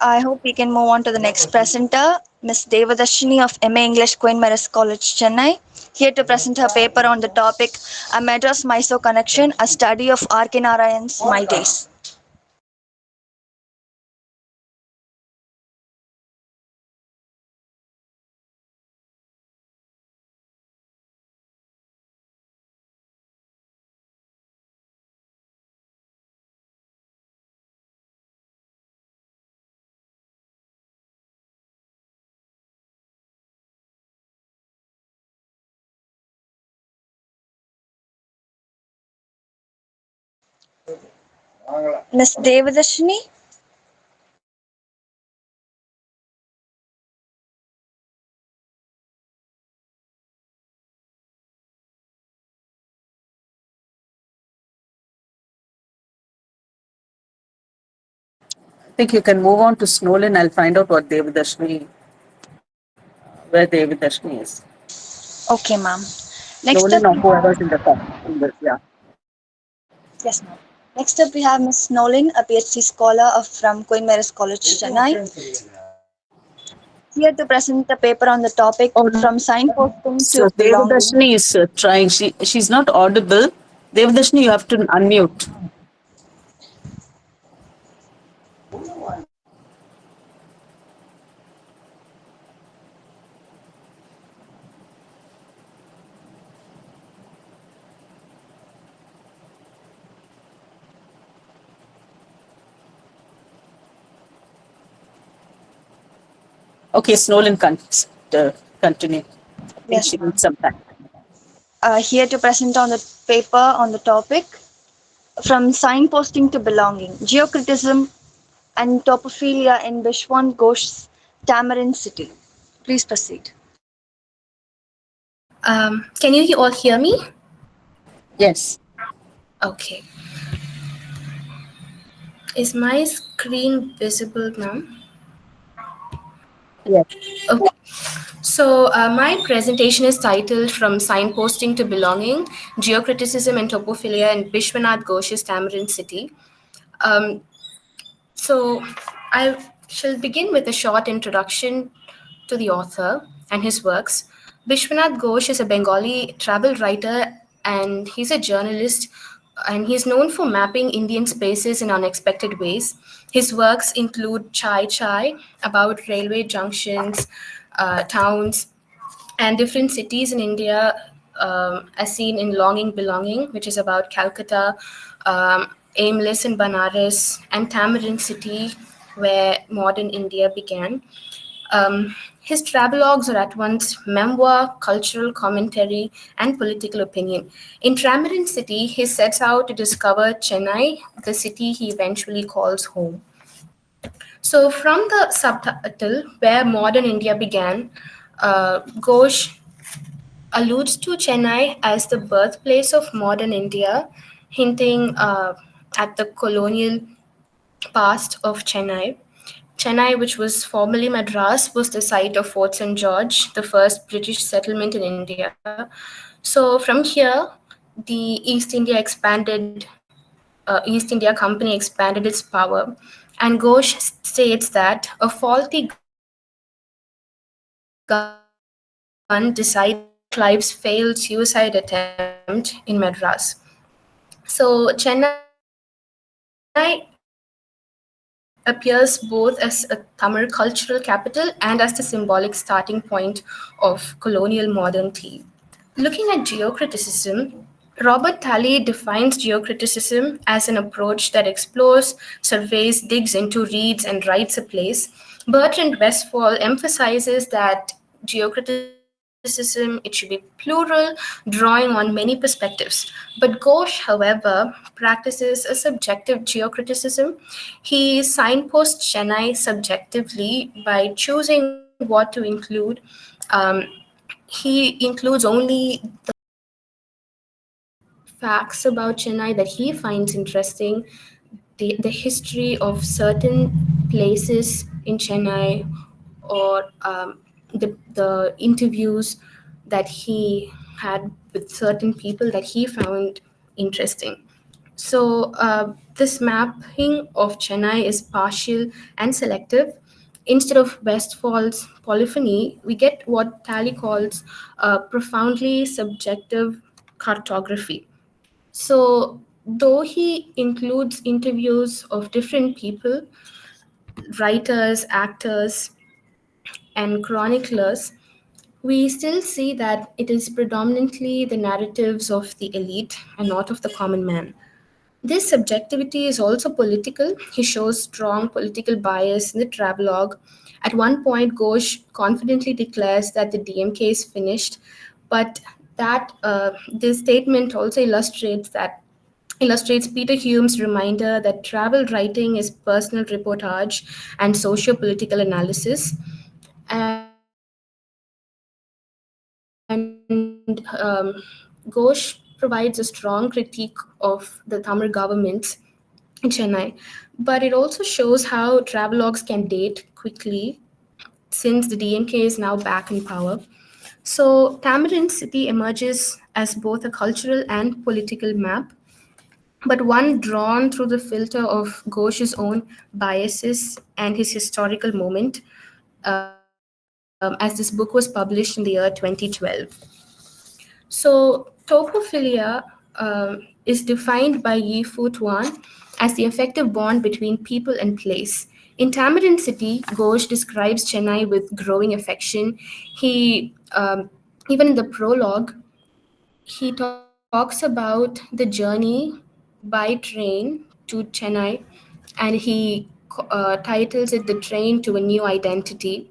I hope we can move on to the next presenter, Ms. Devadashini of MA English, Queen Mary's College, Chennai, here to present her paper on the topic A Madras Mysore Connection, a study of R.K. Narayan's My Days. Ms. Devadashini? I think you can move on to Snowlin. I'll find out what Devadashini, where Devadashini is. Okay, ma'am. Next up, Snowlin or we have, whoever's in the top. Yeah. yes, ma'am. Next up, we have Ms. Nolan, a PhD scholar from Queen Mary's College, Chennai, here to present the paper on the topic Oh, from signposting so to belonging. Devadashini is trying. She's not audible. Devadashini, you have to unmute. Okay, Snowlin, continue. I think Yes, she ma'am. needs some time. Here to present on the paper on the topic from signposting to belonging, geocriticism and topophillia in Bishwanath Ghosh's Tamarind city. Please proceed. Can you all hear me? Yes. Okay. Is my screen visible, ma'am? Yes. Okay. So, my presentation is titled From Signposting to Belonging, Geocriticism and Topophillia in Bishwanath Ghosh's Tamarind City. Um, So, I shall begin with a short introduction to the author and his works. Bishwanath Ghosh is a Bengali travel writer and he's a journalist, and he's known for mapping Indian spaces in unexpected ways. His works include Chai Chai, about railway junctions, towns, and different cities in India, as seen in Longing Belonging, which is about Calcutta, Aimless in Banaras, and Tamarind City, where modern India began. His travelogues are at once memoir, cultural commentary, and political opinion. In Tamarind City, he sets out to discover Chennai, the city he eventually calls home. So, from the subtitle, Where Modern India Began, Ghosh alludes to Chennai as the birthplace of modern India, hinting at the colonial past of Chennai. Chennai, which was formerly Madras, was the site of Fort St. George, the first British settlement in India. So from here, the East India Company expanded its power, and Ghosh states that a faulty gun decided to fire Clive's failed suicide attempt in Madras. So Chennai is the birthplace of modern India. appears both as a Tamil cultural capital and as the symbolic starting point of colonial modernity. Looking at geocriticism, Robert Talley defines geocriticism as an approach that explores, surveys, digs into, reads, and writes a place. Bertrand Westphal emphasizes that geocriticism it should be plural, drawing on many perspectives. But Ghosh, however, practices a subjective geocriticism. He signposts Chennai subjectively by choosing what to include. Um, he includes only facts about Chennai that he finds interesting, the history of certain places in Chennai, or the interviews that he had with certain people that he found interesting. So, this mapping of Chennai is partial and selective. Instead of Westphal's polyphony, we get what Talley calls profoundly subjective cartography. So, though he includes interviews of different people, writers, actors, and chroniclers, we still see that it is predominantly the narratives of the elite and not of the common man. This subjectivity is also political. He shows strong political bias in the travelogue. At one point, Ghosh confidently declares that the DMK is finished, but that this statement also illustrates Peter Hume's reminder that travel writing is personal reportage and socio-political analysis. And Ghosh provides a strong critique of the Tamil government in Chennai, but it also shows how travelogues can date quickly since the DMK is now back in power. So, Tamarind city emerges as both a cultural and political map, but one drawn through the filter of Ghosh's own biases and his historical moment, as this book was published in the year 2012. So, Topophillia is defined by Yi Fu Tuan as the effective bond between people and place. In Tamarind City, Ghosh describes Chennai with growing affection. He, even in the prologue, he talks about the journey by train to Chennai, and he titles it The Train to a New Identity.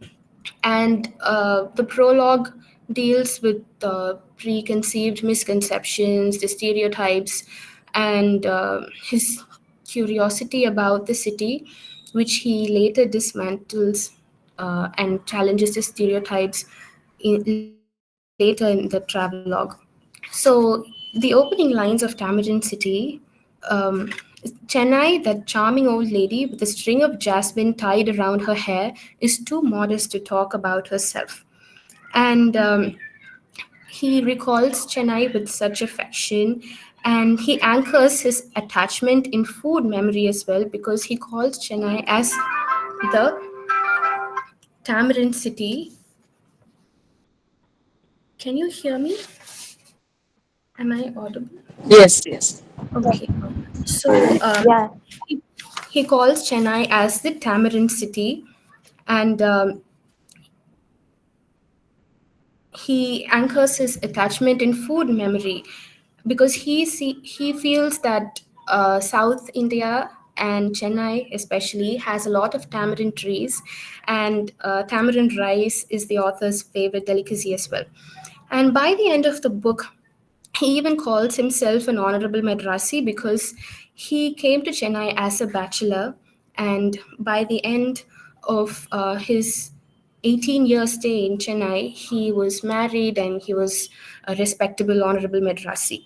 And the prologue deals with the preconceived misconceptions, the stereotypes, and his curiosity about the city, which he later dismantles and challenges the stereotypes later in the travelogue. So, the opening lines of Tamarind City, um, Chennai, that charming old lady with a string of jasmine tied around her hair, is too modest to talk about herself. And he recalls Chennai with such affection, and he anchors his attachment in food memory as well because he calls Chennai as the Tamarind City. Can you hear me? Am I audible? Yes, yes. Okay. So Yeah. he, he calls Chennai as the Tamarind City, and he anchors his attachment in food memory because he feels that South India and Chennai especially has a lot of tamarind trees, and tamarind rice is the author's favorite delicacy as well. And by the end of the book, he even calls himself an honorable Madrasi because he came to Chennai as a bachelor, and by the end of his 18-year stay in Chennai, he was married and he was a respectable, honorable Madrasi.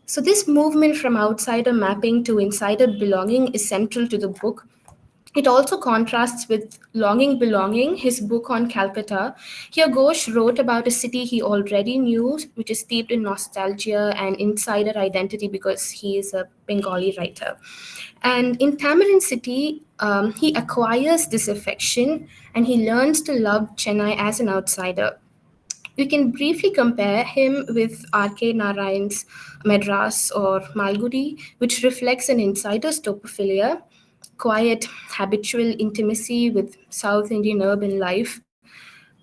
So, this movement from outsider mapping to insider belonging is central to the book. It also contrasts with Longing Belonging, his book on Calcutta. Here, Ghosh wrote about a city he already knew, which is steeped in nostalgia and insider identity because he is a Bengali writer. And in Tamarind City, he acquires this affection and he learns to love Chennai as an outsider. We can briefly compare him with R.K. Narayan's Madras or Malgudi, which reflects an insider's topophilia. quiet, habitual intimacy with South Indian urban life.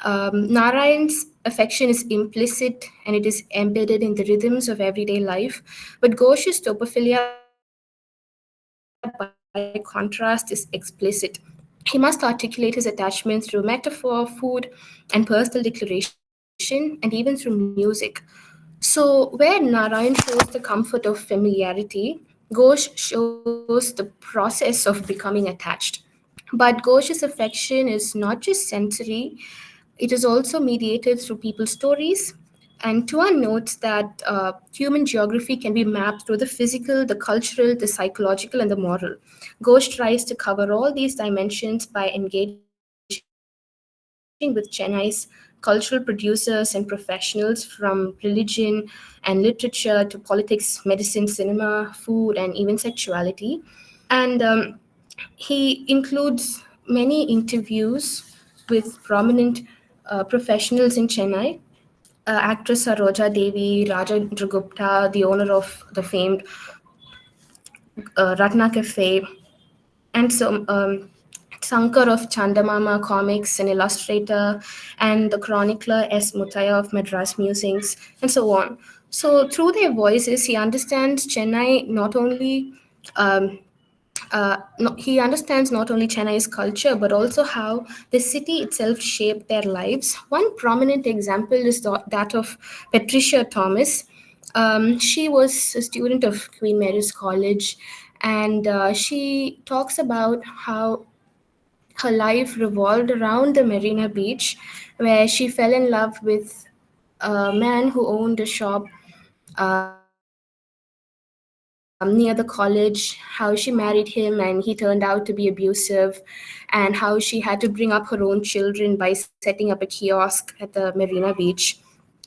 Narayan's affection is implicit and it is embedded in the rhythms of everyday life, but Ghosh's topophilia, by contrast, is explicit. He must articulate his attachment through metaphor, food, and personal declaration, and even through music. So, where Narayan shows the comfort of familiarity, Ghosh shows the process of becoming attached. But Ghosh's affection is not just sensory, it is also mediated through people's stories. And Tuan notes that human geography can be mapped through the physical, the cultural, the psychological, and the moral. Ghosh tries to cover all these dimensions by engaging with Chennai's cultural producers and professionals from religion and literature to politics, medicine, cinema, food, and even sexuality. And he includes many interviews with prominent professionals in Chennai. Actress Saroja Devi, Rajendra Gupta, the owner of the famed Ratna Cafe, and so Sankar of Chandamama Comics, an illustrator, and the chronicler S. Mutaya of Madras Musings, and so on. So, through their voices, he understands Chennai not only he understands not only Chennai's culture but also how the city itself shaped their lives. One prominent example is that of Patricia Thomas. She was a student of Queen Mary's College, and she talks about how her life revolved around the Marina Beach, where she fell in love with a man who owned a shop near the college, how she married him and he turned out to be abusive, and how she had to bring up her own children by setting up a kiosk at the Marina Beach.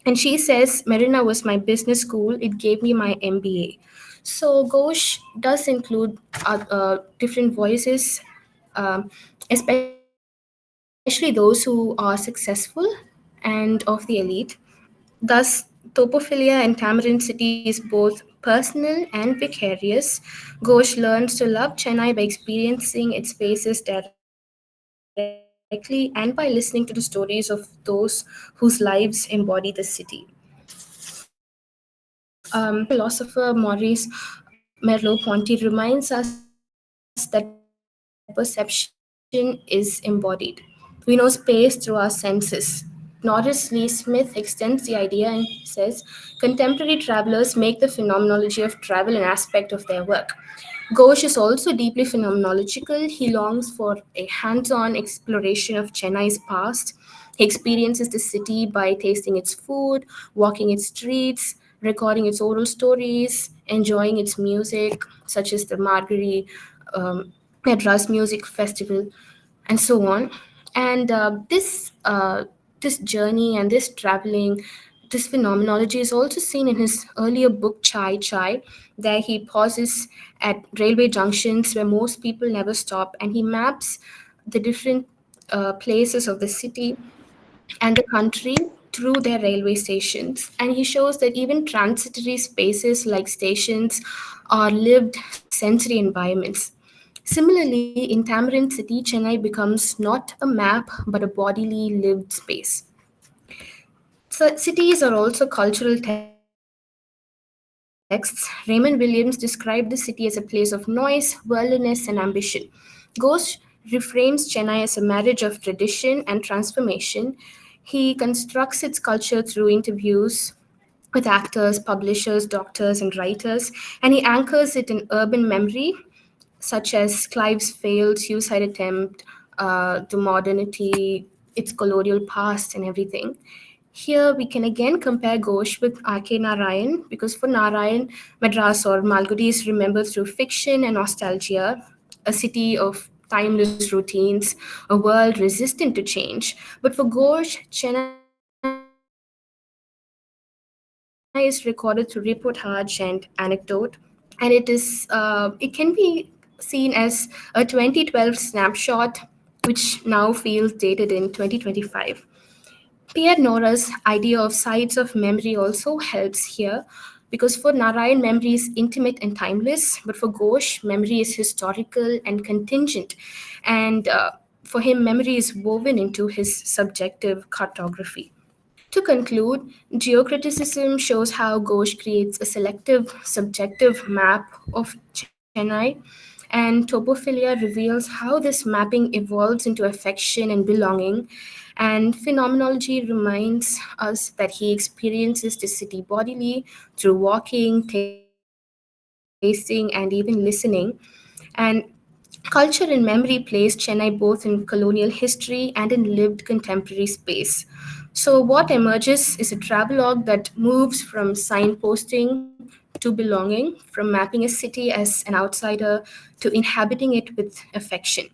And she says, Marina was my business school, it gave me my MBA. So Ghosh does include different voices, especially those who are successful and of the elite. Thus, Topophillia and Tamarind City is both personal and vicarious. Ghosh learns to love Chennai by experiencing its spaces directly and by listening to the stories of those whose lives embody the city. Philosopher Maurice Merleau-Ponty reminds us that perception is embodied. We know space through our senses. Norris Lee Smith extends the idea and says contemporary travelers make the phenomenology of travel an aspect of their work. Ghosh is also deeply phenomenological. He longs for a hands on exploration of Chennai's past. He experiences the city by tasting its food, walking its streets, recording its oral stories, enjoying its music, such as the Margari um, Madras Music Festival, and so on. And this journey and this traveling, this phenomenology is also seen in his earlier book Chai Chai. There he pauses at railway junctions where most people never stop, and he maps the different places of the city and the country through their railway stations. And he shows that even transitory spaces like stations are lived sensory environments. Similarly, in Tamarind City, Chennai becomes not a map but a bodily lived space. So, cities are also cultural texts. Raymond Williams described the city as a place of noise, worldliness, and ambition. Ghosh reframes Chennai as a marriage of tradition and transformation. He constructs its culture through interviews with actors, publishers, doctors, and writers, and he anchors it in urban memory, such as Clive's failed suicide attempt, the modernity, its colonial past, and everything. Here we can again compare Ghosh with R.K. Narayan because for Narayan, Madras or Malgudi is remembered through fiction and nostalgia, a city of timeless routines, a world resistant to change. But for Ghosh, Chennai is recorded through reportage and anecdote, and it can be seen as a 2012 snapshot, which now feels dated in 2025. Pierre Nora's idea of sites of memory also helps here. Because for Narayan, memory is intimate and timeless, but for Ghosh, memory is historical and contingent. And for him, memory is woven into his subjective cartography. To conclude, geocriticism shows how Ghosh creates a selective, subjective map of Chennai, and Topophillia reveals how this mapping evolves into affection and belonging, and phenomenology reminds us that he experiences the city bodily through walking, tasting, and even listening. And culture and memory place Chennai both in colonial history and in lived contemporary space. So, what emerges is a travelogue that moves from signposting to belonging, from mapping a city as an outsider to inhabiting it with affection.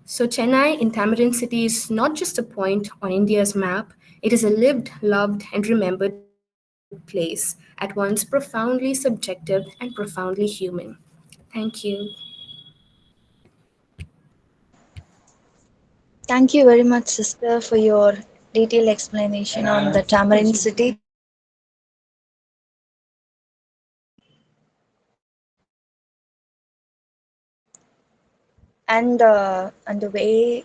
So, Chennai in Tamarind City is not just a point on India's map, it is a lived, loved, and remembered place, at once profoundly subjective and profoundly human. Thank you. Thank you very much, sister, for your detailed explanation on the Tamarind city and the way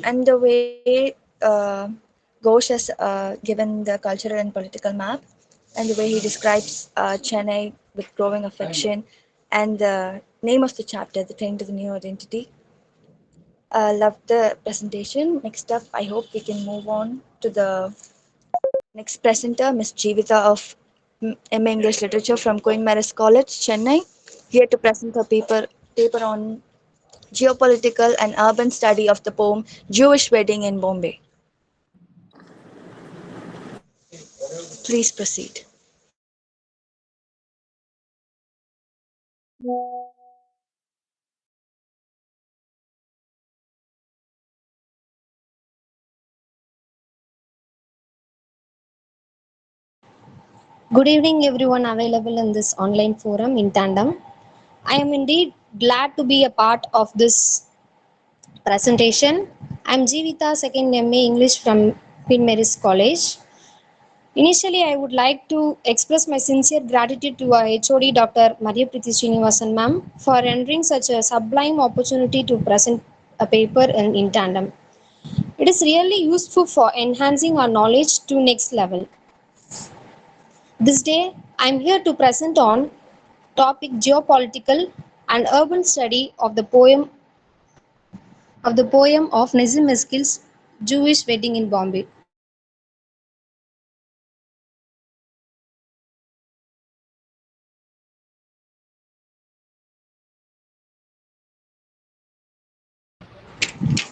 and the way Ghosh has given the cultural and political map, and the way he describes Chennai with growing affection, and the name of the chapter, The Train to the New Identity. Love the presentation. Next up, I hope we can move on to the next presenter, Miss Jeevita of MA English Literature from Queen Mary's College, Chennai, here to present her paper on geopolitical and urban study of the poem Jewish Wedding in Bombay. Please proceed. Good evening, everyone available in this online forum in tandem. I am indeed glad to be a part of this presentation. I am Jeevita, second MA English from Queen Mary's College. Initially, I would like to express my sincere gratitude to our HOD Dr. Maria Priti Srinivasan ma'am for rendering such a sublime opportunity to present a paper in tandem. It is really useful for enhancing our knowledge to next level. This day, I am here to present on topic geopolitical and urban study of the poem of Nazim Eskil's Jewish Wedding in Bombay.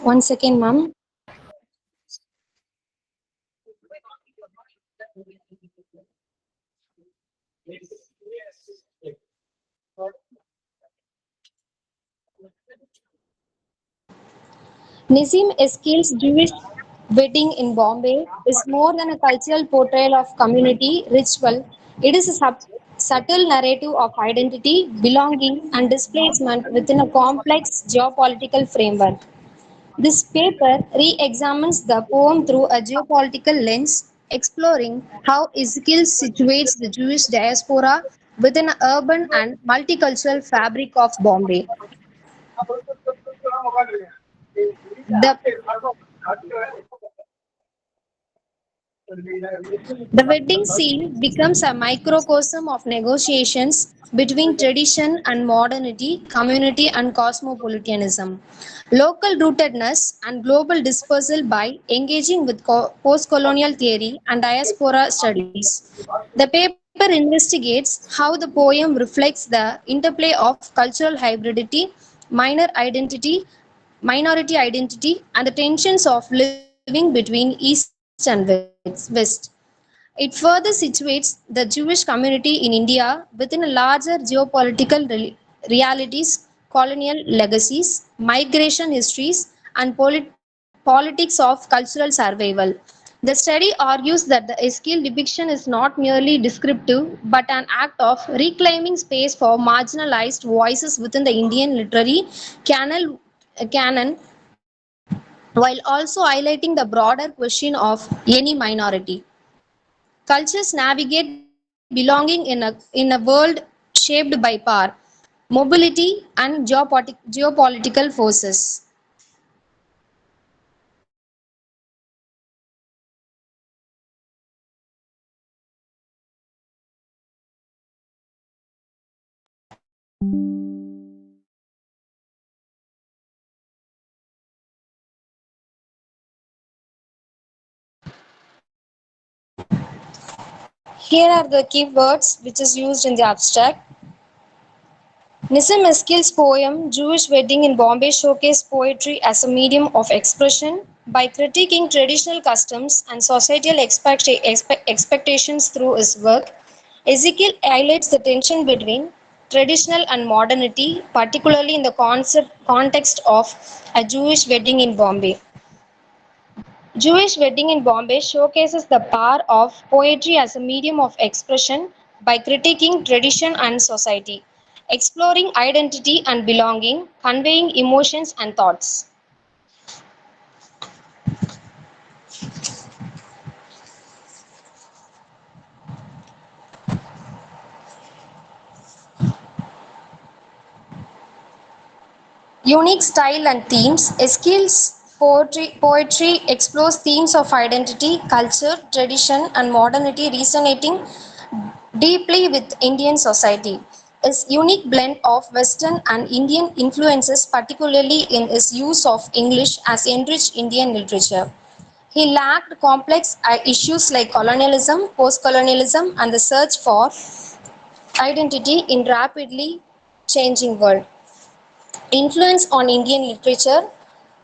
One second, ma'am. Nazim Eskil's Jewish Wedding in Bombay is more than a cultural portrayal of community ritual. It is a subtle narrative of identity, belonging, and displacement within a complex geopolitical framework. This paper re-examines the poem through a geopolitical lens, exploring how Ezekiel situates the Jewish diaspora within an urban and multicultural fabric of Bombay. The The wedding scene becomes a microcosm of negotiations between tradition and modernity, community and cosmopolitanism, local rootedness and global dispersal by engaging with post-colonial theory and diaspora studies. The paper investigates how the poem reflects the interplay of cultural hybridity, minority identity, and the tensions of living between East and West. It further situates the Jewish community in India within a larger geopolitical realities, colonial legacies, migration histories, and politics of cultural survival. The study argues that the Eskil depiction is not merely descriptive but an act of reclaiming space for marginalized voices within the Indian literary canon canon, while also highlighting the broader question of any minority. Cultures navigate belonging in a world shaped by power, mobility, and geopolitical forces. Here are the keywords which is used in the abstract. Nissim Eskil's poem Jewish Wedding in Bombay showcased poetry as a medium of expression by critiquing traditional customs and societal expectations through his work. Ezekiel highlights the tension between traditional and modernity, particularly in the context of a Jewish wedding in Bombay. Jewish Wedding in Bombay showcases the power of poetry as a medium of expression by critiquing tradition and society, exploring identity and belonging, conveying emotions and thoughts. Unique style and themes. Eskil's poetry explores themes of identity, culture, tradition, and modernity resonating deeply with Indian society. His unique blend of Western and Indian influences, particularly in his use of English, has enriched Indian literature. He lacked complex issues like colonialism, post-colonialism, and the search for identity in rapidly changing world. Influence on Indian literature.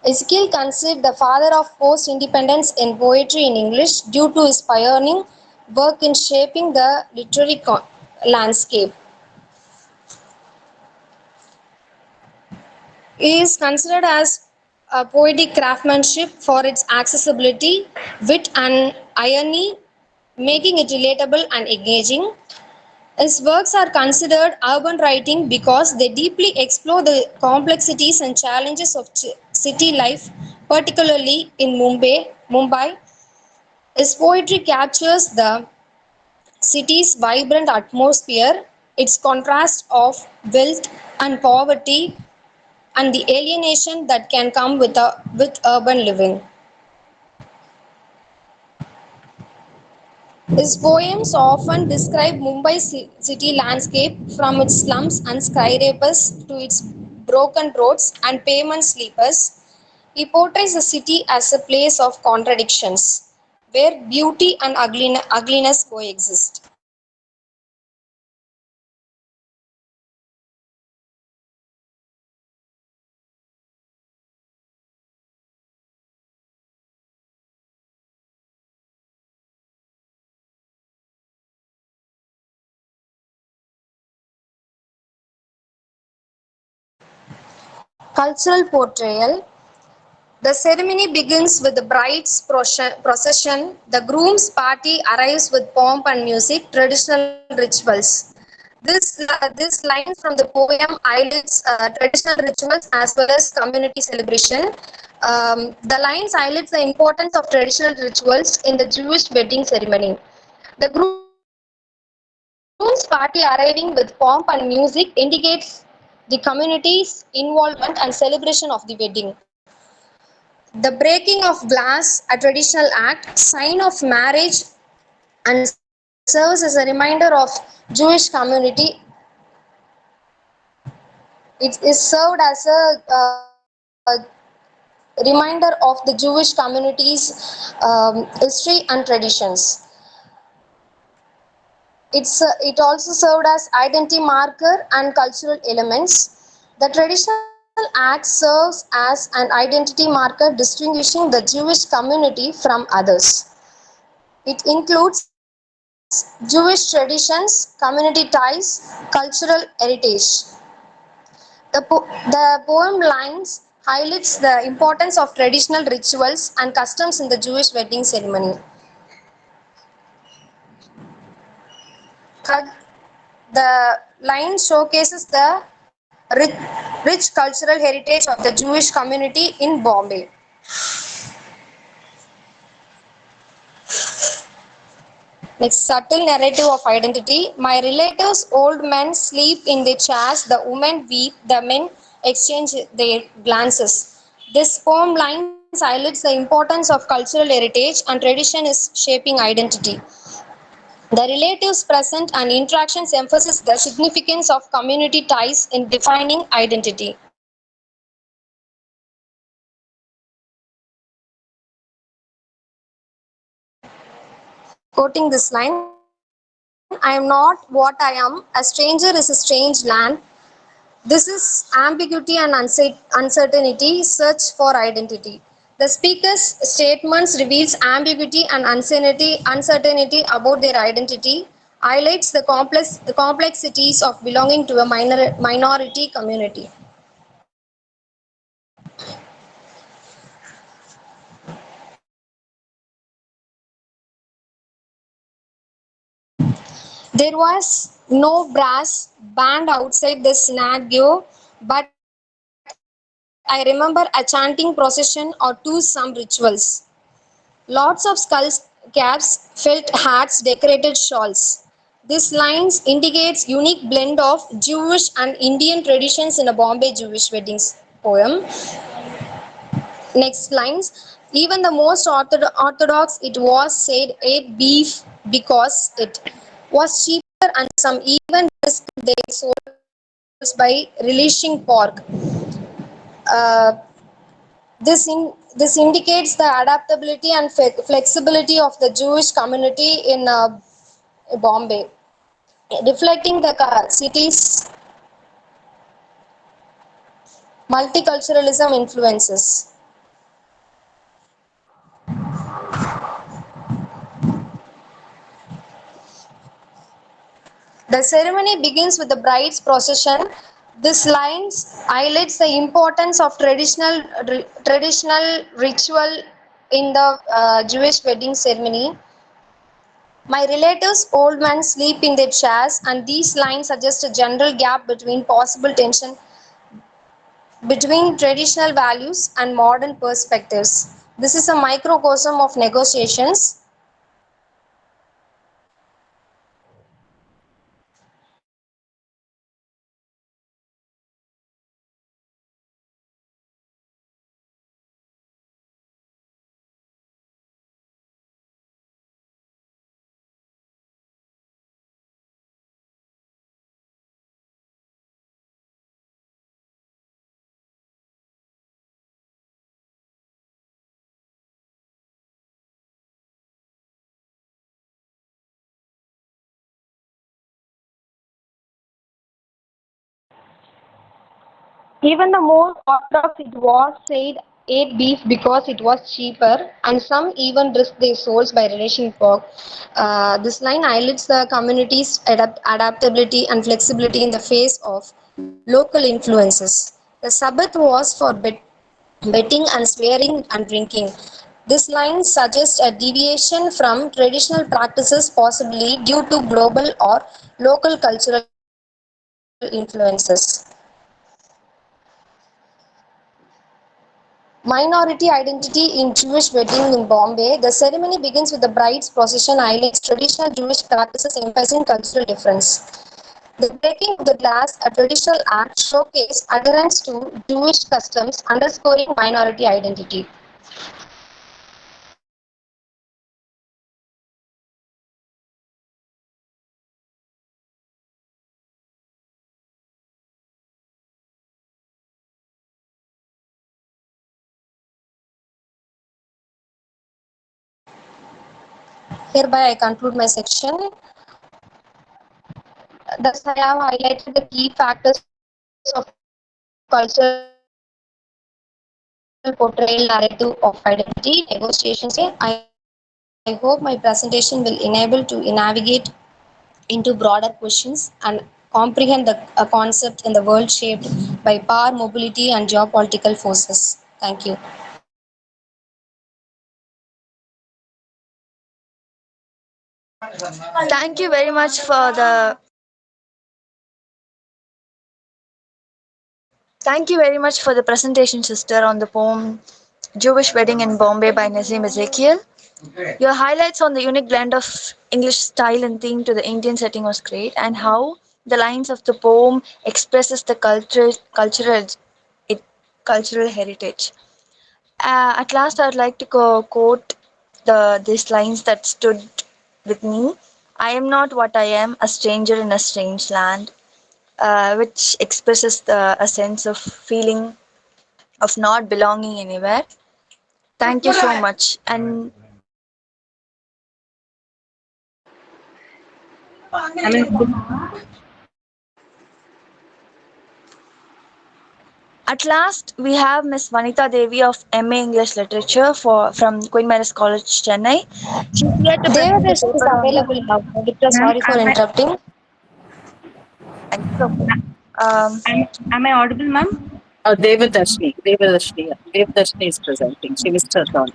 Ezekiel considered the father of post-independence in poetry in English due to his pioneering work in shaping the literary landscape. He is considered as a poetic craftsmanship for its accessibility, wit, and irony, making it relatable and engaging. His works are considered urban writing because they deeply explore the complexities and challenges of city life, particularly in Mumbai. His poetry captures the city's vibrant atmosphere, its contrast of wealth and poverty, and the alienation that can come with urban living. His poems often describe Mumbai city landscape from its slums and skyscrapers to its broken roads and pavement sleepers. He portrays the city as a place of contradictions, where beauty and ugliness coexist. Cultural portrayal. The ceremony begins with the bride's procession. The groom's party arrives with pomp and music, traditional rituals. This line from the poem highlights traditional rituals as well as community celebration. The lines highlights the importance of traditional rituals in the Jewish wedding ceremony. The groom's party arriving with pomp and music indicates the community's involvement and celebration of the wedding. The breaking of glass, a traditional act, sign of marriage and serves as a reminder of Jewish community. It is served as a reminder of the Jewish community's history and traditions. It also served as identity marker and cultural elements. The traditional act serves as an identity marker distinguishing the Jewish community from others. It includes Jewish traditions, community ties, cultural heritage. The poem lines highlights the importance of traditional rituals and customs in the Jewish wedding ceremony. The line showcases the rich cultural heritage of the Jewish community in Bombay. Next, subtle narrative of identity. My relatives' old men sleep in their chairs, the women weep, the men exchange their glances. This poem lines highlights the importance of cultural heritage and tradition is shaping identity. The relatives present and interactions emphasize the significance of community ties in defining identity. Quoting this line, I am not what I am, a stranger is a strange land. This is ambiguity and uncertainty, search for identity. The speaker's statements reveals ambiguity and uncertainty about their identity, highlights the complexities of belonging to a minority community. There was no brass band outside the synagogue, but I remember a chanting procession or two some rituals. Lots of skulls, caps, felt hats, decorated shawls. This lines indicates unique blend of Jewish and Indian traditions in a Bombay Jewish weddings poem. Next lines. Even the most orthodox, it was said ate beef because it was cheaper, and some even risked their souls by relishing pork. Uh, this indicates the adaptability and flexibility of the Jewish community in Bombay, reflecting the city's multiculturalism influences. The ceremony begins with the bride's procession. This line highlights the importance of traditional ritual in the Jewish wedding ceremony. My relatives' old men sleep in their chairs, and these lines suggest a general gap between possible tension between traditional values and modern perspectives. This is a microcosm of negotiations. Even the most orthodox, it was said, ate beef because it was cheaper, and some even risked their souls by relishing pork. This line highlights the community's adaptability and flexibility in the face of local influences. The Sabbath was for betting and swearing and drinking. This line suggests a deviation from traditional practices, possibly due to global or local cultural influences. Minority identity in Jewish wedding in Bombay. The ceremony begins with the bride's procession, highlights traditional Jewish practices, emphasizing cultural difference. The breaking of the glass, a traditional act, showcased adherence to Jewish customs, underscoring minority identity. Hereby I conclude my section. Thus, I have highlighted the key factors of cultural portrayal narrative of identity, negotiations, and communication. I hope my presentation will enable to navigate into broader questions and comprehend the concept in the world shaped by power, mobility, and geopolitical forces. Thank you. Thank you very much for the Thank you very much for the presentation, sister, on the poem Jewish Wedding in Bombay by Nazim Ezekiel. Your highlights on the unique blend of English style and theme to the Indian setting was great, and how the lines of the poem expresses the it, cultural heritage. At last, I'd like to quote these lines that stood with me. I am not what I am, a stranger in a strange land, which expresses a sense of feeling of not belonging anywhere. Thank you so much. And I mean, at last, we have Miss Vanita Devi of MA English Literature from Queen Mary's College, Chennai. She's here to present the Devadesh is paper on the. available now. Victor, ma'am, sorry for interrupting. It's okay. Um, am I audible, ma'am? Devadashni is presenting. She missed her turn.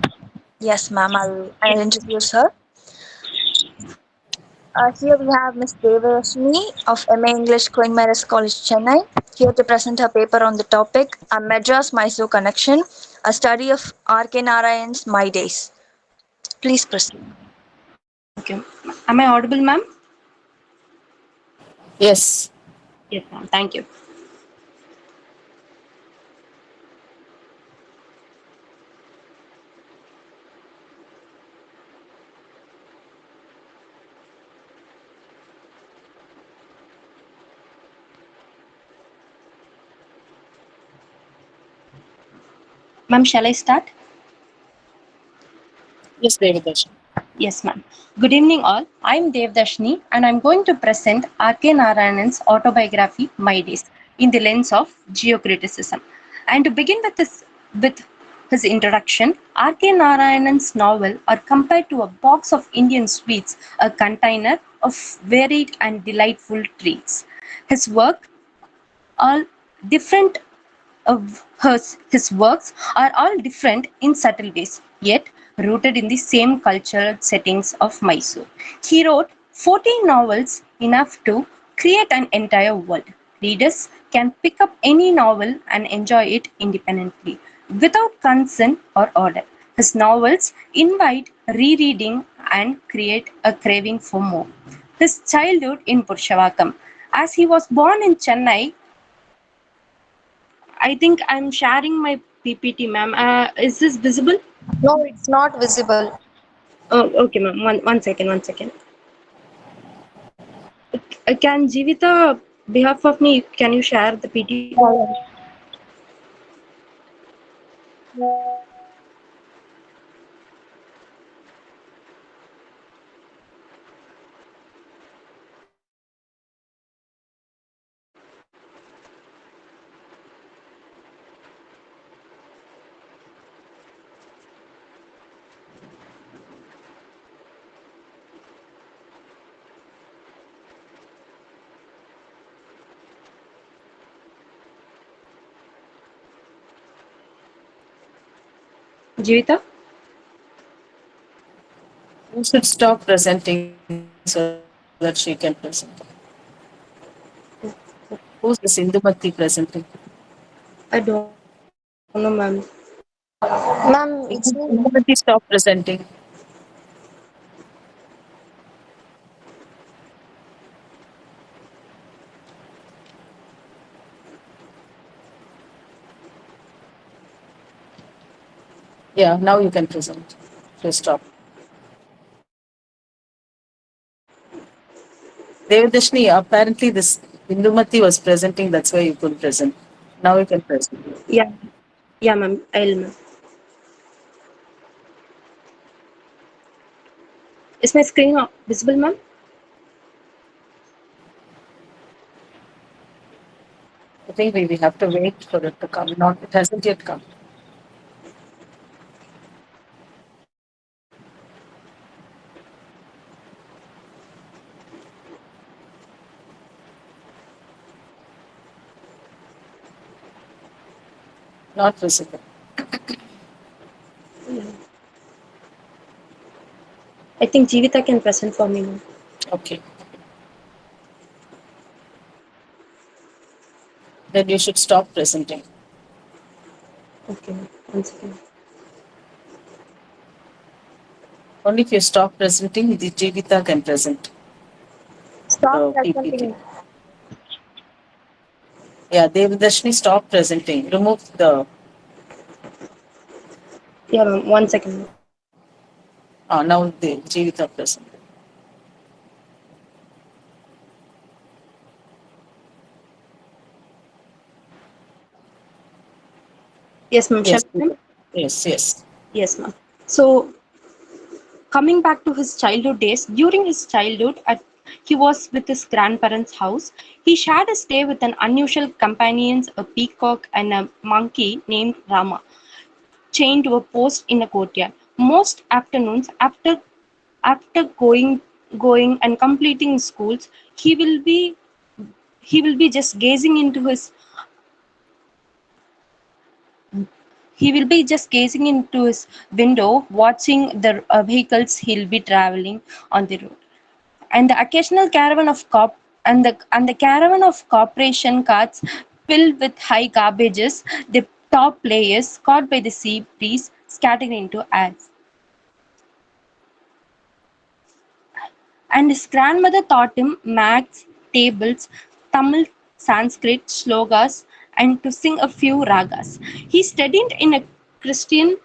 yes, ma'am. I'll introduce her. Here we have Miss Devashni of MA English, Queen Mary's College, Chennai, here to present her paper on the topic A Madras Mysore Connection, a study of R.K. Narayan's My Days. Please proceed. Okay. Am I audible, ma'am? Yes. Yes, ma'am. Thank you. Ma'am, shall I start? Yes, Devadashni. Yes, ma'am. Good evening, all. I'm Devdashni, and I'm going to present R.K. Narayan's autobiography, My Days, in the lens of geocriticism. And to begin with his introduction, R.K. Narayan's novel are compared to a box of Indian sweets, a container of varied and delightful treats. His work, all different his works are all different in subtle ways, yet rooted in the same cultural settings of Mysore. He wrote 14 novels, enough to create an entire world. Readers can pick up any novel and enjoy it independently, without concern or order. His novels invite rereading and create a craving for more. His childhood in Purushavakkam. As he was born in Chennai, I think I'm sharing my PPT, ma'am. Is this visible? No, it's not visible. Oh, okay, ma'am. One second, one second. Can Jivita, behalf of me, can you share the PPT? Jivita? You should stop presenting so that she can present. Who's this Indumati presenting? I don't know, ma'am. Ma'am, it's me. Indumati, stop presenting. Yeah, now you can present. Please stop. Devadashni, apparently this Indumati was presenting, that's why you couldn't present. Now you can present. Yeah, yeah, ma'am. I'll, ma'am. Is my screen visible, ma'am? I think we have to wait for it to come. Not, it hasn't yet come. Not visible. I think Jivita can present for me, ma'am. Okay. Then you should stop presenting. Okay, one second. Only if you stop presenting, the Jivita can present Stop the PPT. presenting. Yeah, Devdashni, stop presenting. Remove the. Yeah, ma'am, one second. Now the Jivita present. Yes, ma'am. Shall Yes, I, ma'am? yes, yes. Yes, ma'am. So, coming back to his childhood days, during his childhood, he was with his grandparents' house. He shared a stay with an unusual companions, a peacock and a monkey named Rama, chained to a post in a courtyard. Most afternoons, after going and completing schools, he will be just gazing into his window, watching the vehicles he'll be traveling on the road, and the occasional caravan of caravan of corporation carts filled with high garbages, the top layers caught by the sea breeze scattered into ads. And his grandmother taught him maths, tables, Tamil, Sanskrit, slogas, and to sing a few ragas. He studied in a Christian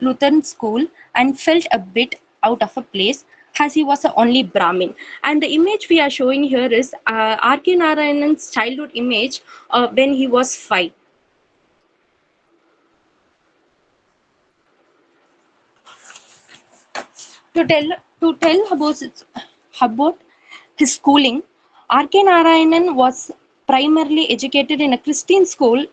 Lutheran school and felt a bit out of a place as he was the only Brahmin. And the image we are showing here is R.K. Narayanan's childhood image when he was 5. To tell about his schooling, R.K. Narayanan was primarily educated in a Christian school,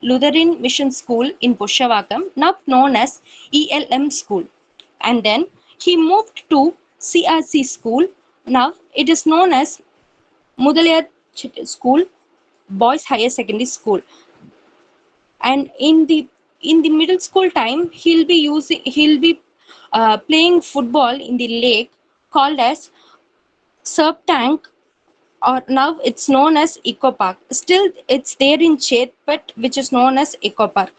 Lutheran Mission School in Bushawakam, now known as ELM School. And then he moved to CRC School. Now it is known as Mudaliyar School, Boys Higher Secondary School. And in the middle school time, he'll be playing football in the lake called as Serp Tank, or now it's known as Eco Park. Still, it's there in Chetpat, which is known as Eco Park.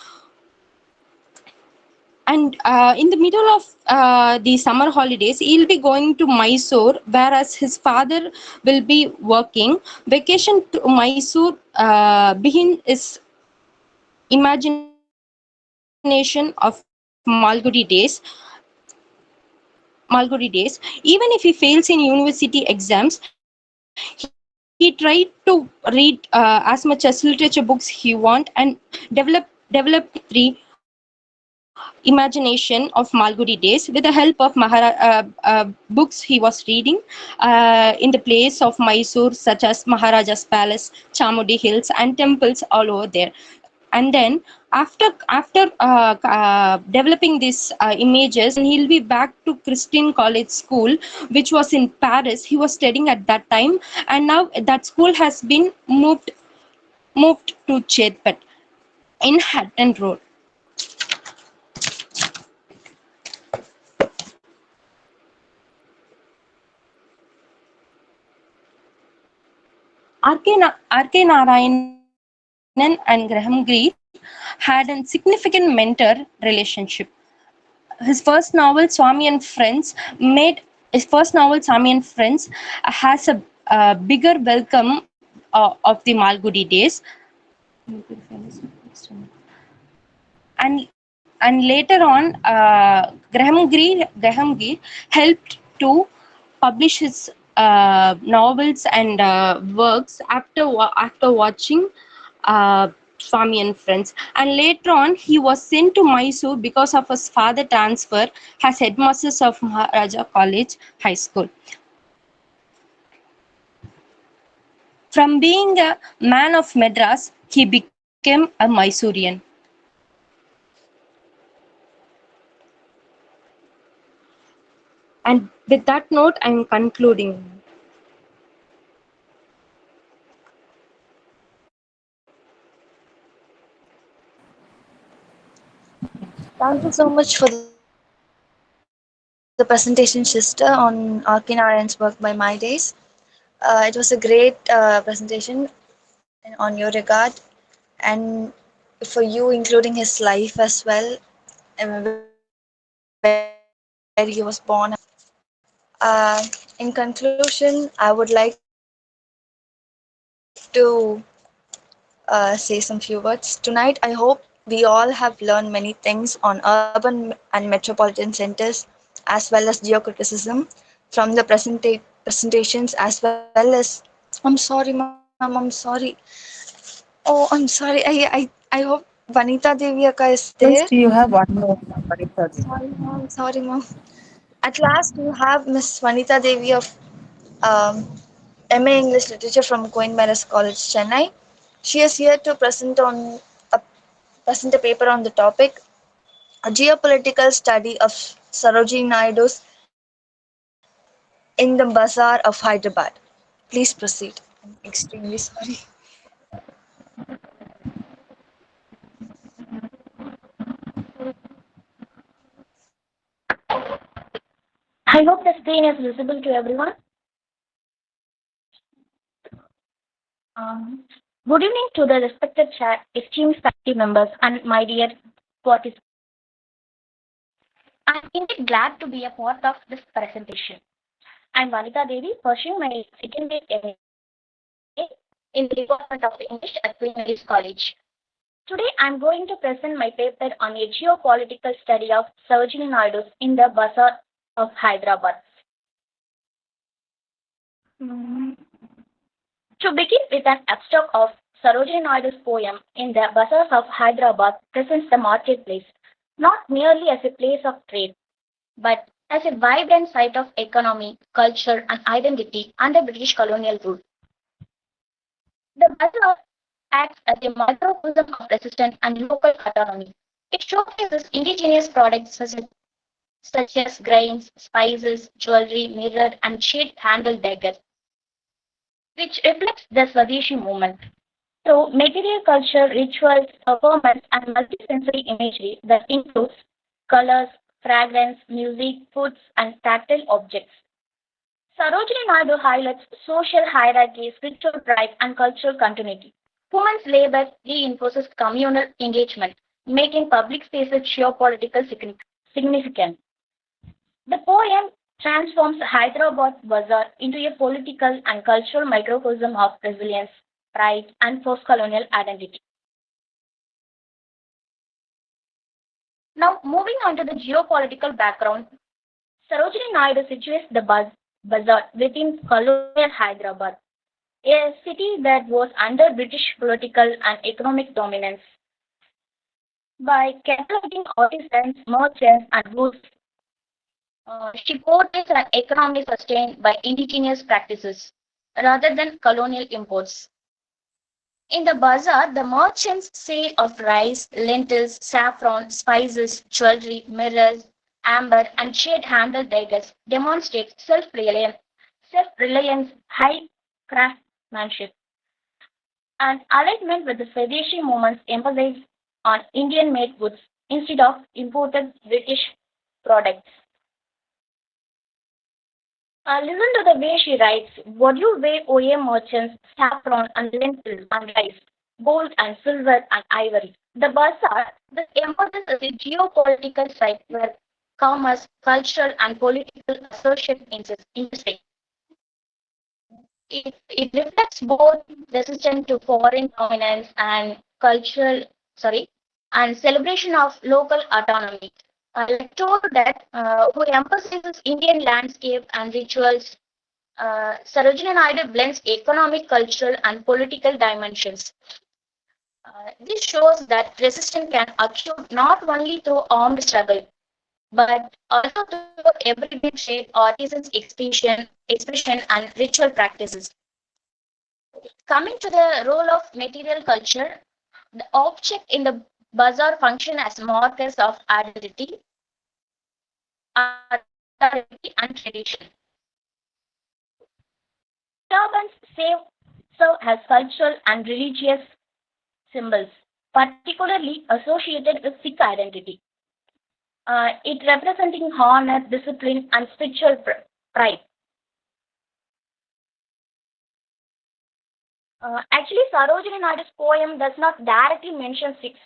And in the middle of the summer holidays, he'll be going to Mysore, whereas his father will be working. Vacation to Mysore begin his imagination of Malgudi days. Even if he fails in university exams, he tried to read as much as literature books he want and develop the imagination of Malgudi days with the help of books he was reading in the place of Mysore, such as Maharaja's Palace, Chamudi Hills, and temples all over there. And then after developing these images, and he'll be back to Christian College School, which was in Paris. He was studying at that time, and now that school has been moved to Chetpat in Hatton Road. R.K. Narayanan and Graham Greer had a significant mentor relationship. His first novel, Swami and Friends, has a bigger welcome of the Malgudi days. And later on, Graham Greer helped to publish his novels and works after watching Swami and Friends. And later on, he was sent to Mysore because of his father transfer as headmaster of Maharaja College High School. From being a man of Madras, he became a Mysorean. And with that note, I'm concluding. Thank you so much for the presentation, Sister, on R.K. Narayan's work by my days. It was a great presentation. and on your regard, and for you, including his life as well, and where he was born and all. In conclusion, I would like to say some few words. Tonight, I hope we all have learned many things on urban and metropolitan centers as well as geocriticism from the presentations as well as. I'm sorry, ma'am. I'm sorry. Oh, I'm sorry. I hope Vanita Devi Akka is there. Yes, you have one more. Parita. Sorry, ma'am. Sorry, ma'am. At last, you have Miss Vanita Devi of um, MA English Literature from Queen Mary's College, Chennai. She is here to a, present a paper on the topic a geopolitical study of Sarojini Naidu's in the Bazaar of Hyderabad. Please proceed. I'm extremely sorry. I hope the screen is visible to everyone. Um, Good evening to the respected chair, esteemed faculty members, and my dear participants. I'm indeed glad to be a part of this presentation. I'm Vanita Devi, pursuing my second year MA in the Department of English at Queen Mary's College. Today, I'm going to present my paper on a geopolitical study of Sarojini Naidu's in the Bazaar of Hyderabad. Mm. To begin with an abstract of Sarojini Naidu's poem in the Bazaars of Hyderabad presents the marketplace not merely as a place of trade, but as a vibrant site of economy, culture, and identity under British colonial rule. The bazaar acts as a microcosm of resistance and local autonomy. It showcases indigenous products such as grains, spices, jewelry, mirror, and shade handled daggers, which reflects the Swadeshi movement. Through material culture, rituals, performance, and multisensory imagery that includes colors, fragrance, music, foods, and tactile objects. Sarojini Naidu highlights social hierarchy, spiritual pride, and cultural continuity. Women's labor reinforces communal engagement, making public spaces geopolitical significant. The poem transforms Hyderabad Bazaar into a political and cultural microcosm of resilience, pride, and post-colonial identity. Now, moving on to the geopolitical background, Sarojini Naidu situates the bazaar within colonial Hyderabad, a city that was under British political and economic dominance. By cataloging artisans, merchants, and goods, she portrays an economy sustained by indigenous practices rather than colonial imports. In the bazaar, the merchants' sale of rice, lentils, saffron, spices, jewelry, mirrors, amber, and shade handled daggers demonstrates self-reliance, high craftsmanship, and alignment with the Swadeshi movement's emphasis on Indian-made goods instead of imported British products. Listen to the way she writes. What you weigh OEM merchants, saffron and lentils and rice, gold and silver and ivory. The bazaar, this emphasis is a geopolitical site where commerce, cultural and political association intersect. It reflects both resistance to foreign dominance and and celebration of local autonomy. Like told that who emphasizes Indian landscape and rituals, Sarojini Naidu blends economic, cultural, and political dimensions. This shows that resistance can occur not only through armed struggle, but also through everyday trade, artisans' expression, and ritual practices. Coming to the role of material culture, the object in the bazaar function as markers of identity, authority, and tradition. Turbans serve as cultural and religious symbols, particularly associated with Sikh identity. It representing honor, discipline, and spiritual pride. Actually, Sarojini Naidu's poem does not directly mention Sikhs,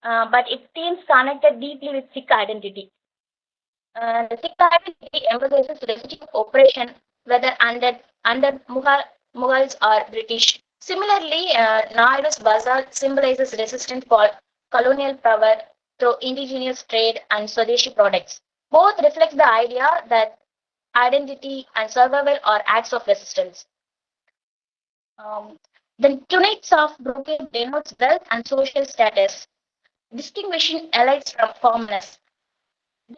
but it seems connected deeply with Sikh identity. The Sikh identity emphasizes regime of oppression, whether under Mughals or British. Similarly, Naidu's bazaar symbolizes resistance for colonial power through indigenous trade and Swadeshi products. Both reflect the idea that identity and survival are acts of resistance. Um, the tunics of brocade denotes wealth and social status, distinguishing elites from commoners.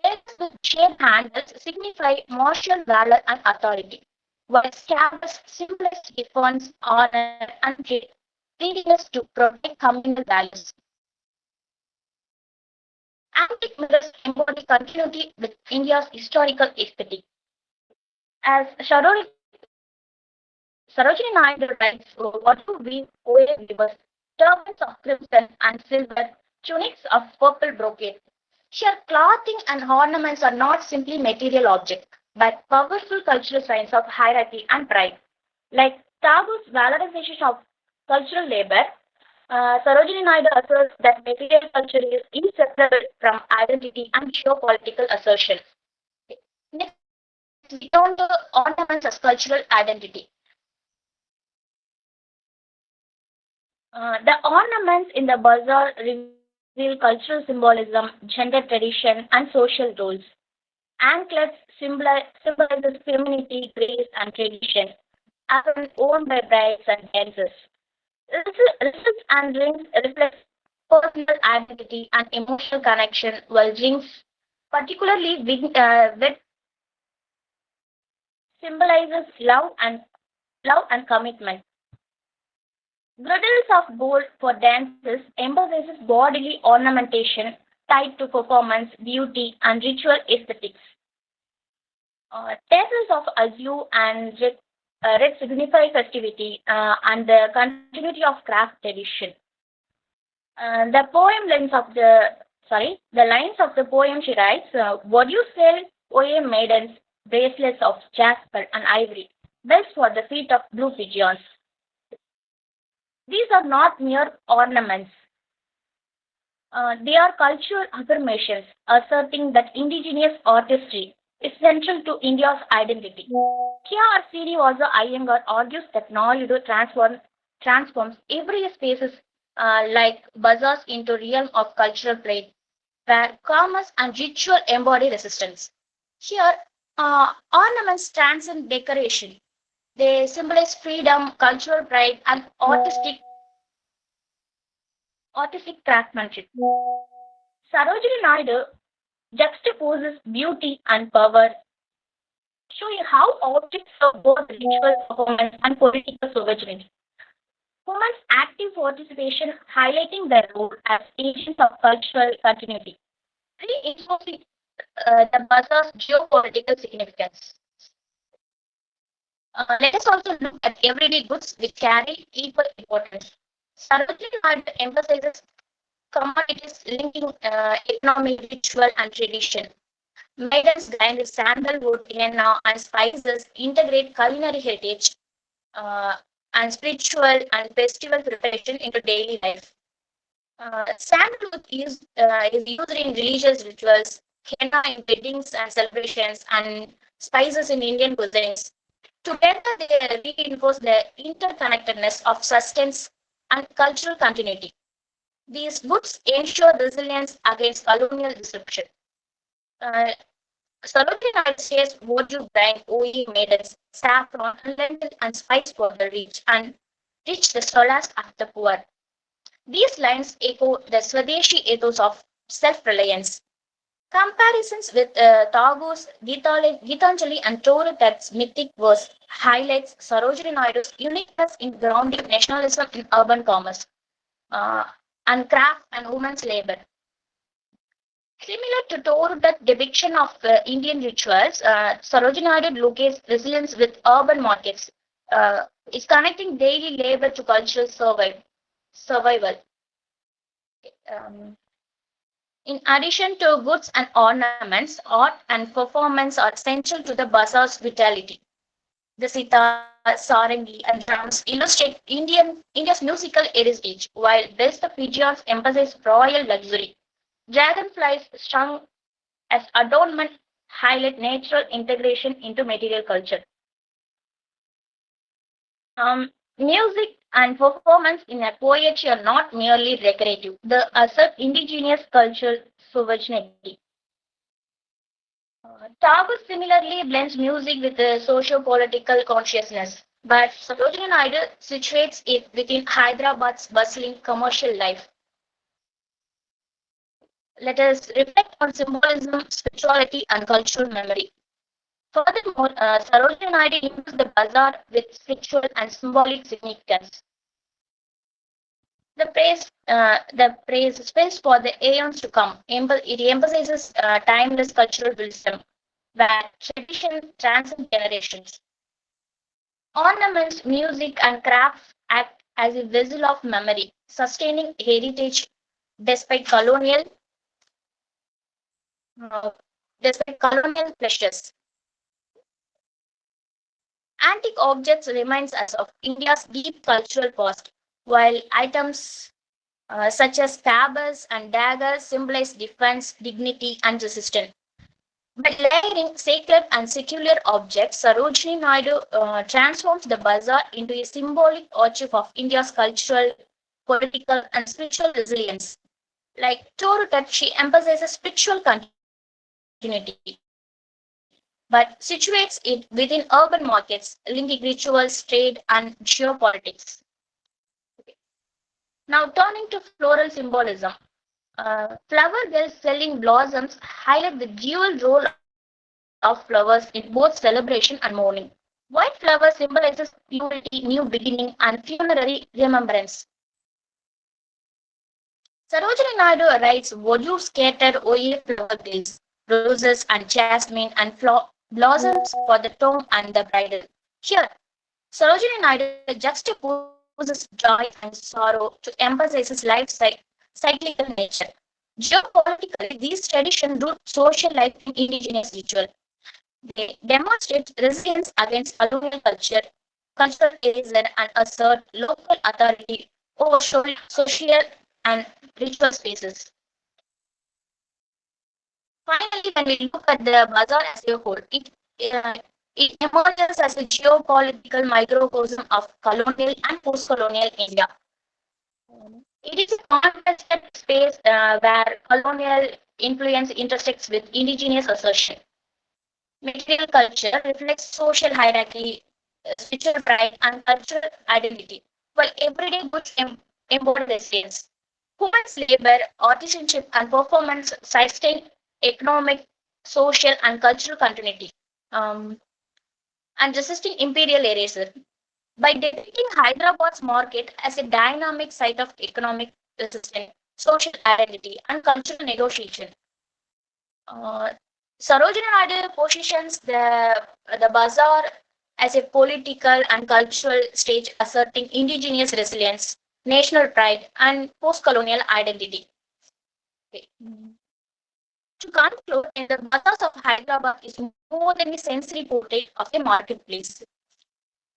Daggers with shaped handles signify martial valor and authority, while scabbards symbolize defense, honor, and readiness to protect communal values. Antique mirrors embody continuity with India's historical aesthetic. As Sarojini Naidu writes, what do we OA weavers, turbans of crimson and silver, tunics of purple brocade. Here, clothing and ornaments are not simply material objects, but powerful cultural signs of hierarchy and pride. Like Tagore's valorization of cultural labor, Sarojini Naidu asserts that material culture is inseparable from identity and geopolitical assertion. Next, we turn to ornaments as cultural identity. The ornaments in the bazaar reveal cultural symbolism, gender tradition, and social roles. Anklets symbolizes femininity, grace, and tradition, often worn by brides and dancers. Wristles and rings reflect personal identity and emotional connection, while rings, particularly with symbolizes love and commitment. Girdles of gold for dances emphasizes bodily ornamentation tied to performance, beauty, and ritual aesthetics. Tassels of azure and red signify festivity and the continuity of craft tradition. The lines of the poem she writes, "What you sell, O maidens, bracelets of jasper and ivory, bells for the feet of blue pigeons." These are not mere ornaments. They are cultural affirmations asserting that indigenous artistry is central to India's identity. Here, Srinivasa Iyengar argues that Naidu transforms every spaces like bazaars into realm of cultural play, where commerce and ritual embody resistance. Here, ornaments transcend decoration. They symbolize freedom, cultural pride, and artistic craftsmanship. Sarojini Naidu juxtaposes beauty and power, showing how objects serve both ritual performance and political sovereignty. Women's active participation highlighting their role as agents of cultural continuity, reinforcing the bazaar's geopolitical significance. Let us also look at everyday goods which carry equal importance. Sarojini Naidu emphasizes commodities linking economy, ritual, and tradition. Maidens grind sandalwood, henna, and spices integrate culinary heritage uh, and spiritual and festival preparation into daily life. Sandalwood is used in religious rituals, henna in weddings and celebrations, and spices in Indian cuisines. Together, they reinforce the interconnectedness of sustenance and cultural continuity. These goods ensure resilience against colonial disruption. Uh, Sarojini Naidu says, "What you grind, O ye maidens, saffron, lentil, and spice powder reach the solace of the poor." These lines echo the Swadeshi ethos of self-reliance. Comparisons with Tagore's Gitanjali and Torutat's mythic verse highlights Sarojini Naidu's uniqueness in grounding nationalism in urban commerce uh, and craft and women's labor. Similar to Torutat's depiction of Indian rituals, Sarojini Naidu locates resilience with urban markets. Is connecting daily labor to cultural survival. Um, In addition to goods and ornaments, art and performance are essential to the bazaar's vitality. The sitar, sarangi, and drums illustrate India's musical heritage, while West Fijians emphasize royal luxury. Dragonflies strung as adornment highlight natural integration into material culture. Music and performance in a poetry are not merely decorative, they assert indigenous cultural sovereignty. Tagore similarly blends music with the socio-political consciousness, but Sarojini Naidu situates it within Hyderabad's bustling commercial life. Let us reflect on symbolism, spirituality, and cultural memory. Furthermore, Sarojini Naidu imbues the bazaar with spiritual and symbolic significance. The praise space for the aeons to come. It emphasizes timeless cultural wisdom, where tradition transcends generations. Ornaments, music, and crafts act as a vessel of memory, sustaining heritage despite colonial uh, despite colonial pleasures. Antique objects reminds us of India's deep cultural past, while items such as sabers and daggers symbolize defense, dignity, and resistance. By layering sacred and secular objects, Sarojini Naidu transforms the bazaar into a symbolic archive of India's cultural, political, and spiritual resilience. Like Torutat, she emphasizes spiritual continuity, but situates it within urban markets, linking rituals, trade, and geopolitics. Now, turning to floral symbolism. Flower girls selling blossoms highlight the dual role of flowers in both celebration and mourning. White flower symbolizes purity, new beginning, and funerary remembrance. Sarojini Naidu writes Wodu scattered oye flower gills, roses and jasmine and blossoms for the tomb and the bridal. Here, Sarojini Naidu juxtaposes joy and sorrow to emphasize cyclical nature. Geopolitically, these traditions root social life in indigenous ritual. They demonstrate resilience against colonial cultural erasure, and assert local authority over social and ritual spaces. Finally, when we look at the bazaar as a whole, uh, it emerges as a geopolitical microcosm of colonial and post-colonial India. It is a contested space where colonial influence intersects with indigenous assertion. Material culture reflects social hierarchy, spiritual pride, and cultural identity, while everyday goods embody resilience. Human labor, artisanship, and performance sustain economic, social, and cultural continuity, um, and resisting imperial erasure. By depicting Hyderabad's market as a dynamic site of economic resistance, social identity, and cultural negotiation, uh, Sarojini Naidu positions the bazaar as a political and cultural stage asserting indigenous resilience, national pride, and post-colonial identity. Okay. To conclude, in the bazaars of Hyderabad is more than a sensory portrait of a marketplace.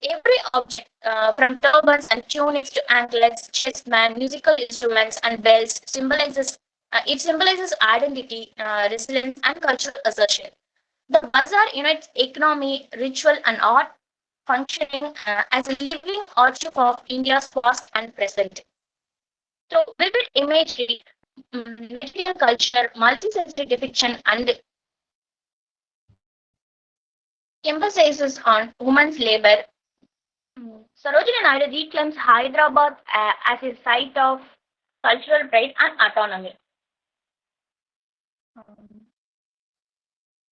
Every object, from turbans and tunics to anklets, chessmen, musical instruments, and bells, symbolizes identity, resilience, and cultural assertion. The bazaar unites economy, ritual, and art, functioning as a living archive of India's past and present. So, vivid imagery, material culture, multisensory depiction, and emphasizes on women's labor. Sarojini Naidu reclaims Hyderabad as a site of cultural pride and autonomy.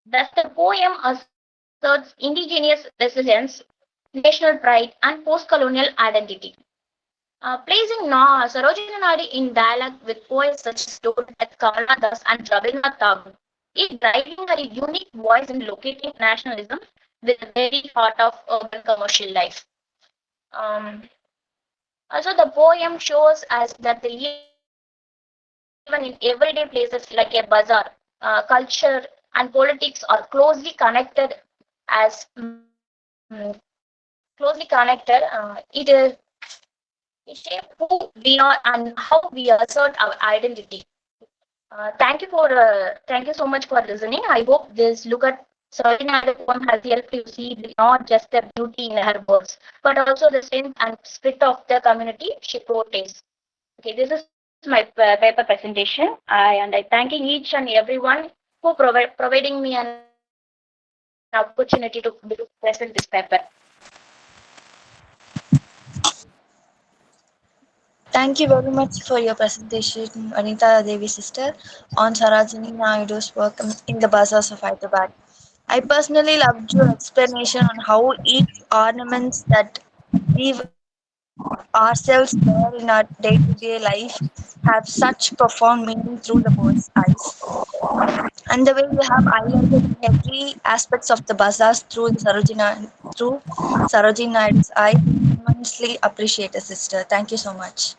Thus, the poem asserts indigenous resilience, national pride, and post-colonial identity. Placing Sarojini Naidu in dialogue with poets such as Dodat, Kamala Das, and Rabindranath Tagore, it driving her unique voice in locating nationalism with the very heart of urban commercial life. Um, Also, the poem shows us that even in everyday places like a bazaar, culture and politics are closely connected as closely connected. It shaped who we are and how we assert our identity. Thank you so much for listening. I hope this look at Sarojini Naidu poem has helped you see not just the beauty in her words, but also the strength and spirit of the community she portrays. Okay, this is my paper presentation. I thanking each and everyone who providing me an opportunity to present this paper. Thank you very much for your presentation, Anita Devi sister, on Sarojini Naidu's work in the Bazaars of Hyderabad. I personally loved your explanation on how each ornaments that weave ourselves there in our day-to-day life have such profound meaning through the bird's eyes. And the way you have highlighted in every aspects of the bazaars through Sarojini Naidu's eye, we immensely appreciate it, sister. Thank you so much.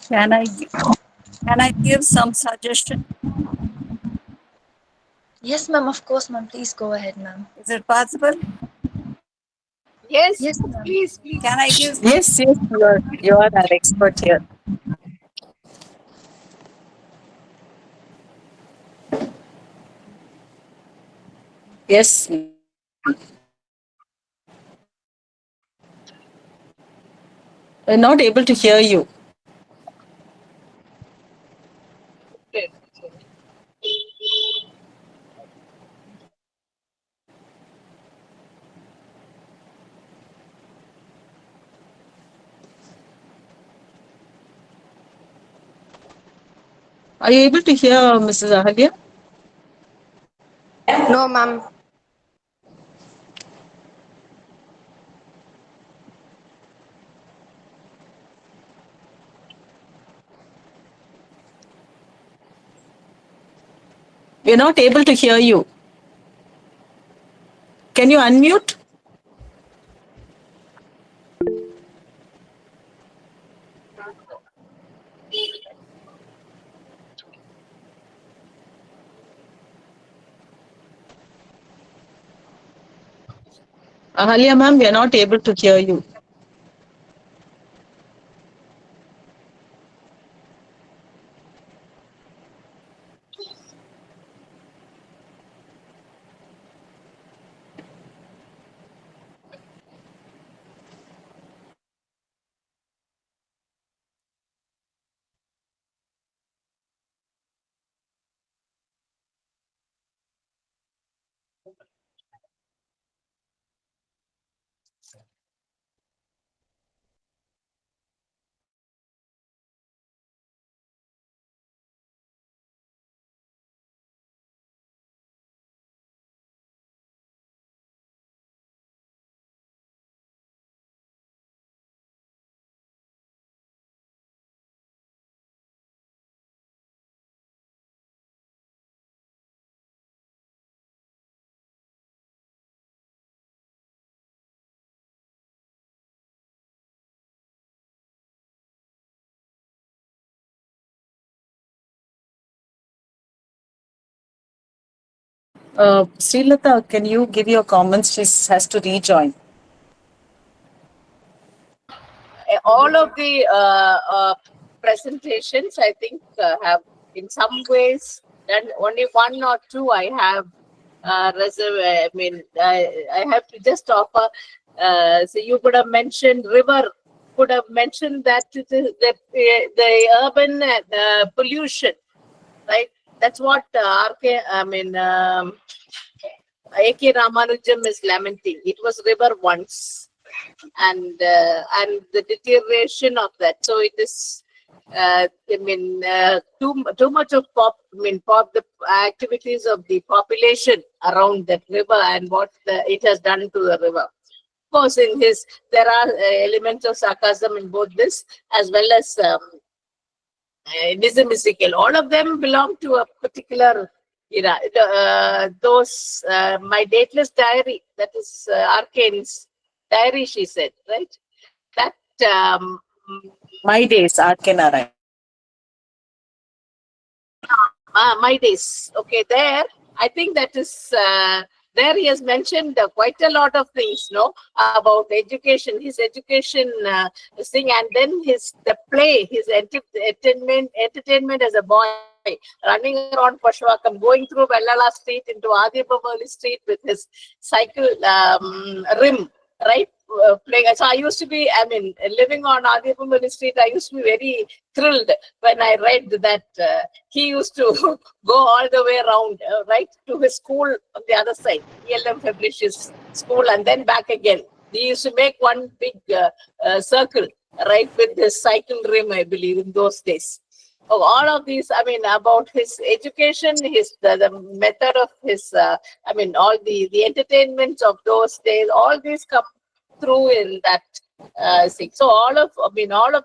Can I can I give some suggestion? Yes, ma'am. Of course, ma'am. Please go ahead, ma'am. Is it possible? Yes, Yes, ma'am. please, please. Can I give? Yes, yes, you are our expert here. Yes, we're not able to hear you. Okay. Are you able to hear Mrs. Ahalya? No, ma'am. We're not able to hear you. Can you unmute? Ahalya ma'am, we are not able to hear you. Srilata, can you give your comments? She has to rejoin. All of the presentations, I think, have in some ways done. Only one or two I have reserve. I mean, I have to just offer. So you could have mentioned river. Could have mentioned that the urban pollution, right? That's what RK. I mean. A.K. Ramanujam is lamenting. It was river once, and the deterioration of that. So it is. Too much of the activities of the population around that river and what it has done to the river. Of course, there are elements of sarcasm in both this as well as Nizamistical. All of them belong to a particular era. My dateless diary, that is Arkane's diary, she said, right? That, My days, R.K. Narayan. my days. Okay, there, I think that is there he has mentioned quite a lot of things, no, about education, his education thing, and then the play, his entertainment as a boy, running around Pashwakam, going through Vellala Street into Adipavali Street with his cycle rim, right? Playing. So I used to be, I mean, living on Adipavali Street, I used to be very thrilled when I read that he used to go all the way around, right, to his school on the other side, ELM Fabricius school, and then back again. He used to make one big circle, right, with his cycle rim, I believe, in those days. Oh, all of these, I mean, about his education, the method of his, I mean, all the entertainments of those days, all these come through in that thing. So all of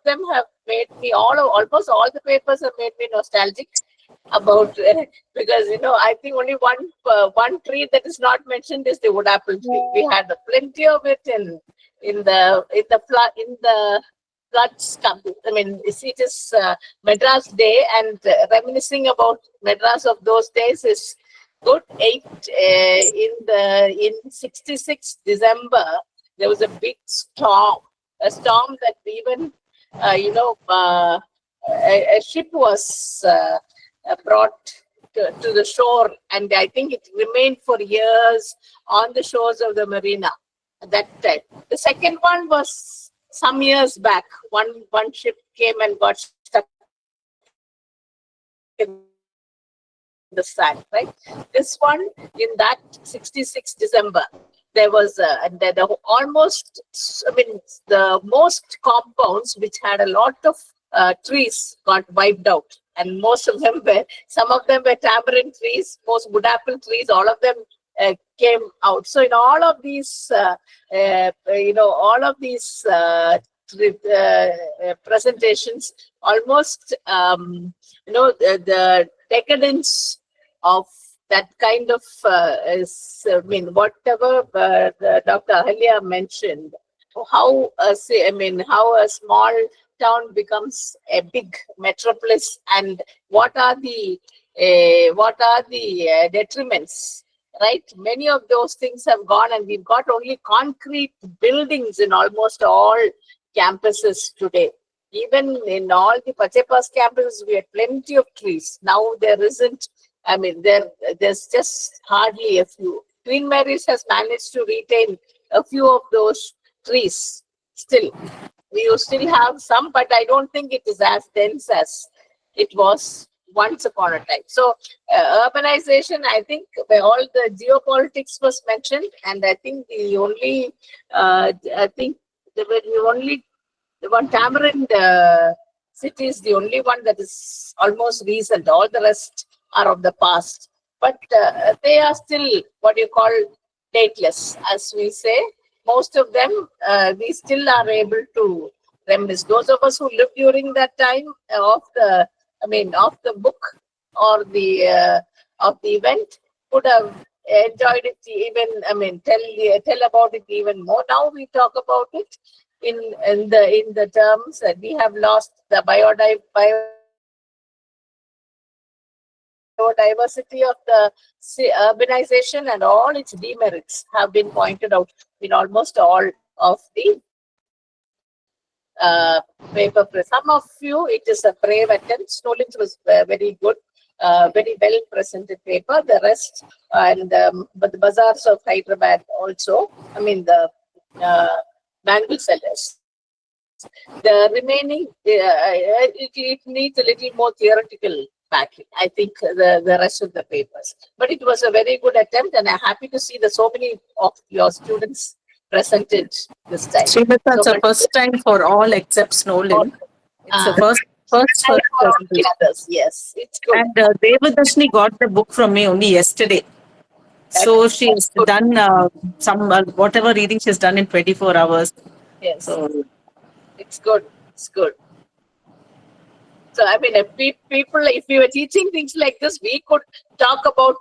them have made me, almost all the papers have made me nostalgic about because I think only one tree that is not mentioned is the wood apple tree. We had plenty of it in the floods come. I mean, it is Madras Day, and reminiscing about Madras of those days is good. In 66 December, there was a big storm, a storm that even a ship was brought to the shore, and I think it remained for years on the shores of the marina at that time. The second one was some years back. One ship came and got stuck in the sand, right? This one, in that 66 December, there was almost, I mean, the most compounds which had a lot of trees got wiped out, and most of them some of them were tamarind trees, most wood apple trees, all of them came out. So in all of these, presentations, almost, the decadence of that kind of, whatever Dr. Ahalya mentioned, how a small town becomes a big metropolis, and what are the detriments, right? Many of those things have gone, and we've got only concrete buildings in almost all campuses today. Even in all the Pachepas campuses, we had plenty of trees. Now there isn't. I mean, there's just hardly a few. Queen Mary's has managed to retain a few of those trees still. We still have some, but I don't think it is as dense as it was once upon a time. So urbanization, I think all the geopolitics was mentioned, and I think the only, the one Tamarind city is the only one that is almost recent. All the rest are of the past, but they are still what you call dateless, as we say. Most of them, we still are able to reminisce. Those of us who lived during that time of the book or of the event could have enjoyed it even. Tell about it even more. Now we talk about it in the terms that we have lost the biodiversity of the urbanization, and all its demerits have been pointed out in almost all of the paper press. Some of you, it is a brave attempt. Stolin's was very good, very well presented paper. The rest, but the Bazaars of Hyderabad also, the bangle sellers. The remaining, it needs a little more theoretical backing, I think, the rest of the papers. But it was a very good attempt, and I'm happy to see that so many of your students presented this time. It's a first time for all except Snowlin. It's the first presentation. Others. Yes, it's good. And Devadashni got the book from me only yesterday. So she's done whatever reading she's done in 24 hours. Yes. So it's good. It's good. So, if if we were teaching things like this, we could talk about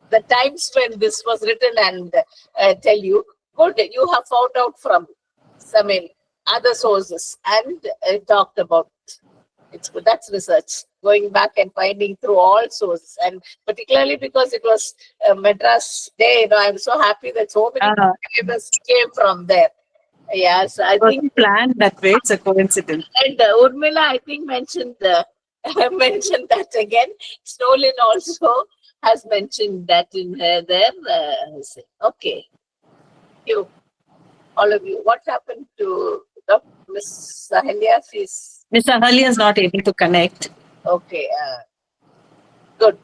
the times when this was written and tell you, good, you have found out from some other sources and talked about it. It's good. That's research. Going back and finding through all sources, and particularly because it was Madras Day, I'm so happy that so many papers came from there. Yes, I It was think, planned that way. It's a coincidence. and Urmila, I think mentioned mentioned that again. Stolen also has mentioned that in there. Okay, you, all of you. What happened to Miss Ahalya? She's Mrs.Ahalya is not able to connect. okay. Good.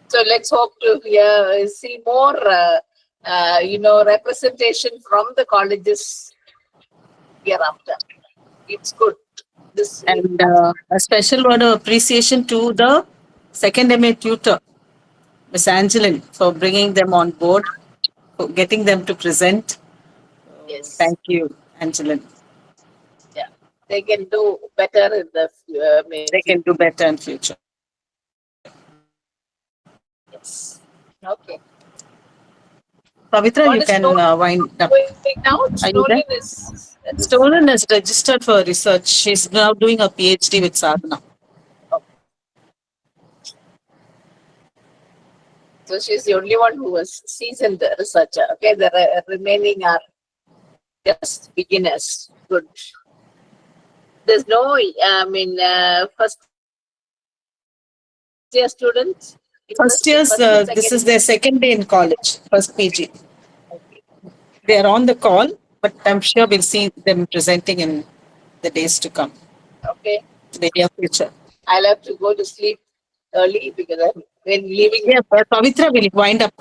So let's hope to see more, representation from the colleges hereafter. It's good. This And a special word of appreciation to the second MA tutor, Miss Angeline, for bringing them on board, for getting them to present. yes, Thank you, Angeline. yeah, they can do better in the They can do better in future. yes. Okay. Pavitra, What you is can Stolen wind up. doing now? Are you there? Stolen is Stolen is registered for research. She's now doing a PhD with Sadhana. okay. So she's the only one who was seasoned researcher. Okay, the remaining are just beginners. Good. There's no, first year students. First years, this is their second day in college, first PG. Okay. They are on the call, but I'm sure we'll see them presenting in the days to come, Okay. the near future. I'll have to go to sleep early because I've been leaving. Yeah, but Pavitra will wind up